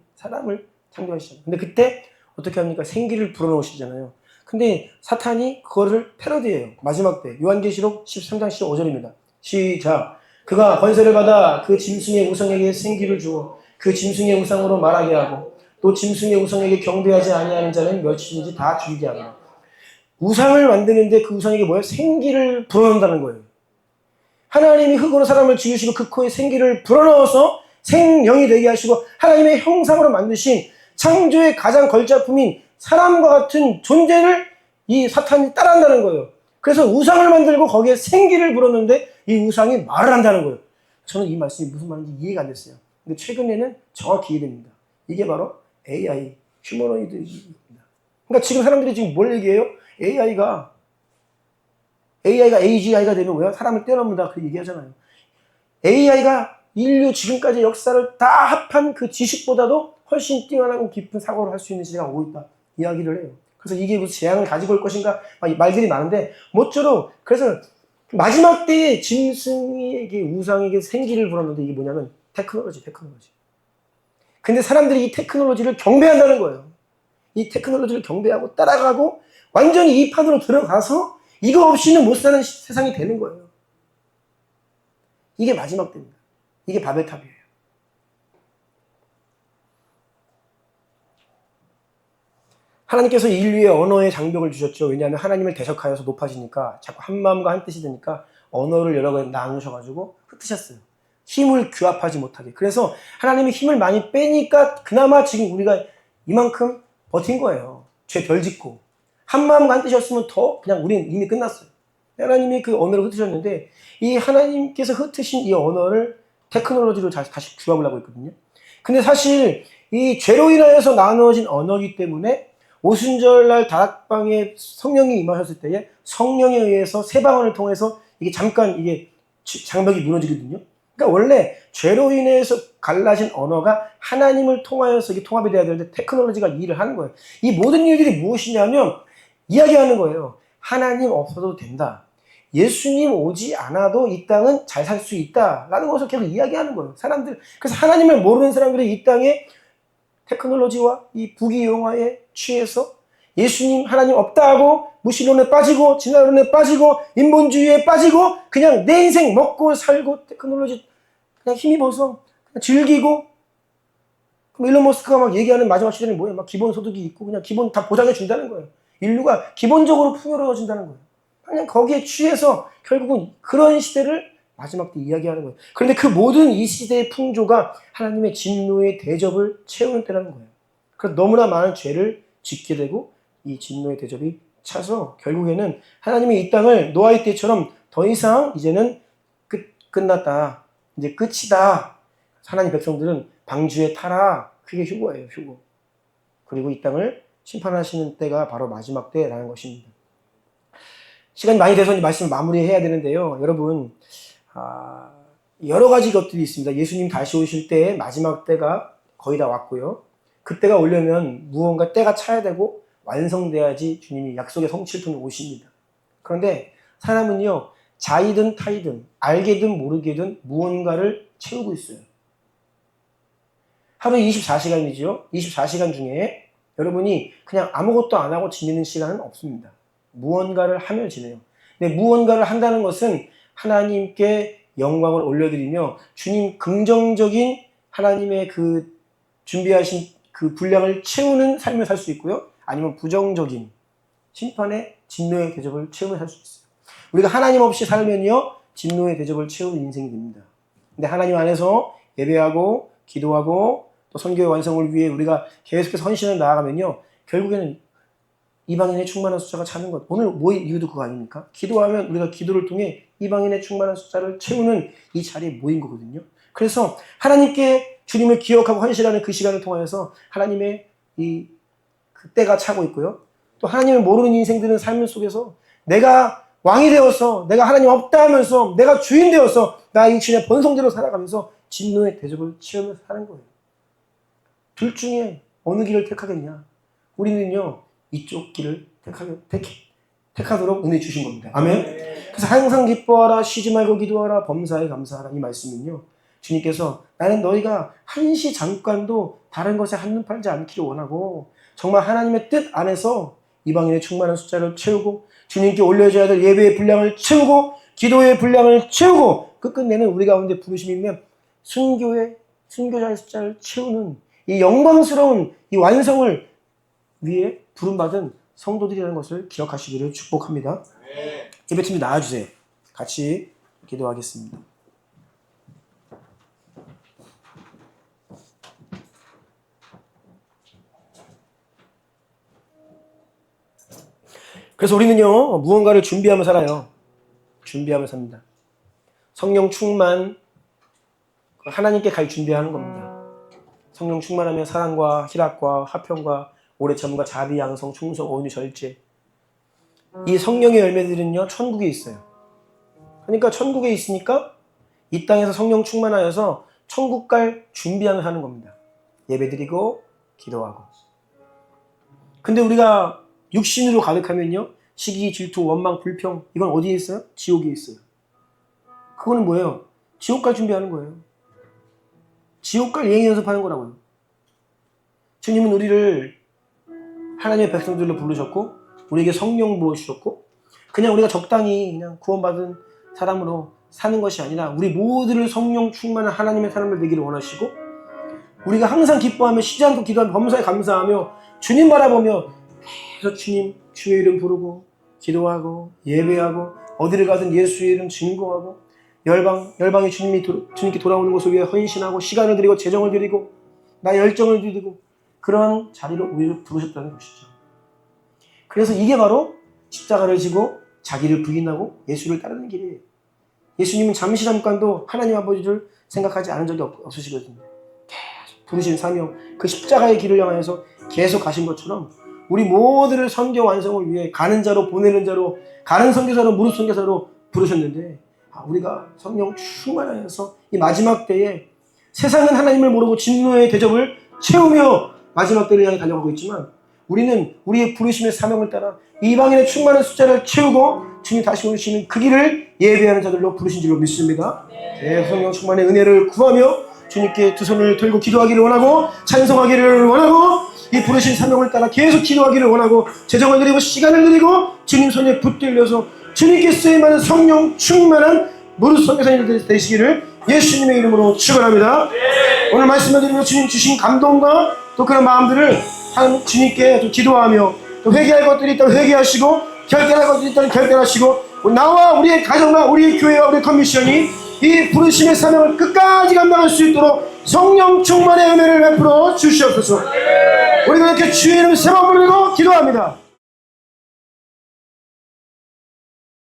창조하시잖아요. 근데 그때 어떻게 합니까? 생기를 불어넣으시잖아요. 근데 사탄이 그거를 패러디해요. 마지막 때 요한계시록 13장 15절입니다. 시작. 그가 권세를 받아 그 짐승의 우상에게 생기를 주어 그 짐승의 우상으로 말하게 하고 또 짐승의 우상에게 경배하지 아니하는 자는 멸치든지 다 죽이게 하라. 우상을 만드는데 그 우상에게 뭐예요? 생기를 불어넣는다는 거예요. 하나님이 흙으로 사람을 지으시고 그 코에 생기를 불어넣어서 생명이 되게 하시고 하나님의 형상으로 만드신 창조의 가장 걸작품인 사람과 같은 존재를 이 사탄이 따라한다는 거예요. 그래서 우상을 만들고 거기에 생기를 불었는데 이 우상이 말을 한다는 거예요. 저는 이 말씀이 무슨 말인지 이해가 안 됐어요. 근데 최근에는 정확히 이해됩니다. 이게 바로 AI, 휴머노이드입니다. 그러니까 지금 사람들이 지금 뭘 얘기해요? AI가 AGI가 되면 왜요? 사람을 뛰어넘는다 그 얘기하잖아요. AI가 인류 지금까지 역사를 다 합한 그 지식보다도 훨씬 뛰어나고 깊은 사고를 할 수 있는 시대가 오고 있다 이야기를 해요. 그래서 이게 무슨 재앙을 가지고 올 것인가 말들이 많은데 모쪼록 그래서 마지막 때에 짐승에게 우상에게 생기를 불었는데 이게 뭐냐면 테크놀로지. 근데 사람들이 이 테크놀로지를 경배한다는 거예요. 이 테크놀로지를 경배하고 따라가고 완전히 이 판으로 들어가서 이거 없이는 못 사는 세상이 되는 거예요. 이게 마지막 때입니다. 이게 바벨탑이에요. 하나님께서 인류의 언어의 장벽을 주셨죠. 왜냐하면 하나님을 대적하여서 높아지니까 자꾸 한 마음과 한 뜻이 되니까 언어를 여러 가지 나누셔가지고 흩으셨어요. 힘을 규합하지 못하게. 그래서 하나님이 힘을 많이 빼니까 그나마 지금 우리가 이만큼 버틴 거예요. 죄 덜 짓고. 한 마음과 한 뜻이었으면 더 그냥 우리는 이미 끝났어요. 하나님이 그 언어를 흩으셨는데 이 하나님께서 흩으신 이 언어를 테크놀로지로 다시 규합을 하고 있거든요. 근데 사실 이 죄로 인하여서 나누어진 언어이기 때문에 오순절날 다락방에 성령이 임하셨을 때에 성령에 의해서 세 방언을 통해서 이게 잠깐 이게 장벽이 무너지거든요. 그러니까 원래 죄로 인해서 갈라진 언어가 하나님을 통하여서 이게 통합이 돼야 되는데 테크놀로지가 이 일을 하는 거예요. 이 모든 일들이 무엇이냐면 이야기하는 거예요. 하나님 없어도 된다. 예수님 오지 않아도 이 땅은 잘 살 수 있다라는 것을 계속 이야기하는 거예요. 사람들. 그래서 하나님을 모르는 사람들이 이 땅에 테크놀로지와 이 부귀영화에 취해서 예수님 하나님 없다 하고 무신론에 빠지고 진화론에 빠지고 인본주의에 빠지고 그냥 내 인생 먹고 살고 테크놀로지 그냥 힘입어서 그냥 즐기고 그럼 일론 머스크가 막 얘기하는 마지막 시대는 뭐예요? 막 기본소득이 있고 그냥 기본 다 보장해 준다는 거예요. 인류가 기본적으로 풍요로워진다는 거예요. 그냥 거기에 취해서 결국은 그런 시대를 마지막 때 이야기하는 거예요. 그런데 그 모든 이 시대의 풍조가 하나님의 진노의 대접을 채우는 때라는 거예요. 그래서 너무나 많은 죄를 짓게 되고 이 진노의 대접이 차서 결국에는 하나님이 이 땅을 노아의 때처럼 더 이상 이제는 끝났다. 이제 끝이다. 하나님 백성들은 방주에 타라. 그게 휴거예요. 휴거. 그리고 이 땅을 심판하시는 때가 바로 마지막 때라는 것입니다. 시간이 많이 돼서 말씀을 마무리해야 되는데요. 여러분 여러 가지 것들이 있습니다. 예수님 다시 오실 때 마지막 때가 거의 다 왔고요. 그때가 오려면 무언가 때가 차야 되고 완성돼야지 주님이 약속의 성취를 통해 오십니다. 그런데 사람은요. 자이든 타이든 알게든 모르게든 무언가를 채우고 있어요. 하루 24시간이죠. 24시간 중에 여러분이 그냥 아무것도 안 하고 지내는 시간은 없습니다. 무언가를 하며 지내요. 근데 무언가를 한다는 것은 하나님께 영광을 올려드리며 주님 긍정적인 하나님의 그 준비하신 그 분량을 채우는 삶을 살 수 있고요. 아니면 부정적인 심판의 진노의 대접을 채우며 살 수 있어요. 우리가 하나님 없이 살면요. 진노의 대접을 채우는 인생이 됩니다. 근데 하나님 안에서 예배하고 기도하고 또 선교의 완성을 위해 우리가 계속해서 헌신을 나아가면요. 결국에는 이방인의 충만한 숫자가 차는 것. 오늘 모인 이유도 그거 아닙니까? 기도하면 우리가 기도를 통해 이방인의 충만한 숫자를 채우는 이 자리에 모인 거거든요. 그래서 하나님께 주님을 기억하고 헌신하는 그 시간을 통하여서 하나님의 이 그때가 차고 있고요. 또 하나님을 모르는 인생들은 삶 속에서 내가 왕이 되어서 내가 하나님 없다 하면서 내가 주인 되어서 나 육신의 본성대로 살아가면서 진노의 대접을 치르면서 사는 거예요. 둘 중에 어느 길을 택하겠냐? 우리는요 이쪽 길을 택하도록 은혜 주신 겁니다. 아멘. 그래서 항상 기뻐하라, 쉬지 말고 기도하라, 범사에 감사하라. 이 말씀은요 주님께서 나는 너희가 한시 잠깐도 다른 것에 한눈 팔지 않기를 원하고 정말 하나님의 뜻 안에서 이방인의 충만한 숫자를 채우고 주님께 올려줘야 될 예배의 분량을 채우고 기도의 분량을 채우고 끝끝내는 우리 가운데 부르심이 있는 순교자의 숫자를 채우는 이 영광스러운 이 완성을 위해 부름받은 성도들이라는 것을 기억하시기를 축복합니다. 예배팀이 나와주세요. 같이 기도하겠습니다. 그래서 우리는요 무언가를 준비하며 살아요. 준비하며 삽니다. 성령 충만, 하나님께 갈 준비하는 겁니다. 성령 충만하면 사랑과 희락과 화평과 오래 참음과 자비, 양성, 충성, 온유, 절제. 이 성령의 열매들은요 천국에 있어요. 그러니까 천국에 있으니까 이 땅에서 성령 충만하여서 천국 갈 준비하며 사는 겁니다. 예배드리고 기도하고. 근데 우리가 육신으로 가득하면요 시기, 질투, 원망, 불평 이건 어디에 있어요? 지옥에 있어요. 그거는 뭐예요? 지옥 갈 준비하는 거예요. 지옥 갈 예행 연습하는 거라고요. 주님은 우리를 하나님의 백성들로 부르셨고 우리에게 성령 부어주셨고 그냥 우리가 적당히 그냥 구원받은 사람으로 사는 것이 아니라 우리 모두를 성령 충만한 하나님의 사람을 되기를 원하시고 우리가 항상 기뻐하며 쉬지 않고 기도하며 범사에 감사하며 주님 바라보며 계속 주님 주의 이름 부르고 기도하고 예배하고 어디를 가든 예수의 이름 증거하고 열방의 주님께 돌아오는 것을 위해 헌신하고 시간을 드리고 재정을 드리고 나의 열정을 드리고 그런 자리로 우리를 부르셨다는 것이죠. 그래서 이게 바로 십자가를 지고 자기를 부인하고 예수를 따르는 길이에요. 예수님은 잠깐도 하나님 아버지를 생각하지 않은 적이 없으시거든요. 계속 부르신 사명, 그 십자가의 길을 향하여서 계속 가신 것처럼 우리 모두를 선교 완성을 위해 가는 자로 보내는 자로 가는 선교사로 무릎 선교사로 부르셨는데 우리가 성령 충만하여서 이 마지막 때에 세상은 하나님을 모르고 진노의 대접을 채우며 마지막 때를 향해 달려가고 있지만 우리는 우리의 부르심의 사명을 따라 이방인의 충만한 숫자를 채우고 주님 다시 오시는 그 길을 예배하는 자들로 부르신 줄로 믿습니다. 성령 충만의 은혜를 구하며 주님께 두 손을 들고 기도하기를 원하고 찬송하기를 원하고 이 부르신 사명을 따라 계속 기도하기를 원하고 재정을 드리고 시간을 드리고 주님 손에 붙들려서 주님께 쓰임받는 성령 충만한 무릇 선교사님들 되시기를 예수님의 이름으로 축원합니다. 오늘 말씀을 드리며 주님 주신 감동과 또 그런 마음들을 주님께 또 기도하며 또 회개할 것들이 있다면 회개하시고 결단할 것들이 있다면 결단하시고 나와 우리의 가정과 우리의 교회와 우리의 커미션이 이 부르심의 사명을 끝까지 감당할 수 있도록 성령 충만의 은혜를 베풀어 주시옵소서. 우리가 이렇게 주의 이름 세 번 부르고 기도합니다.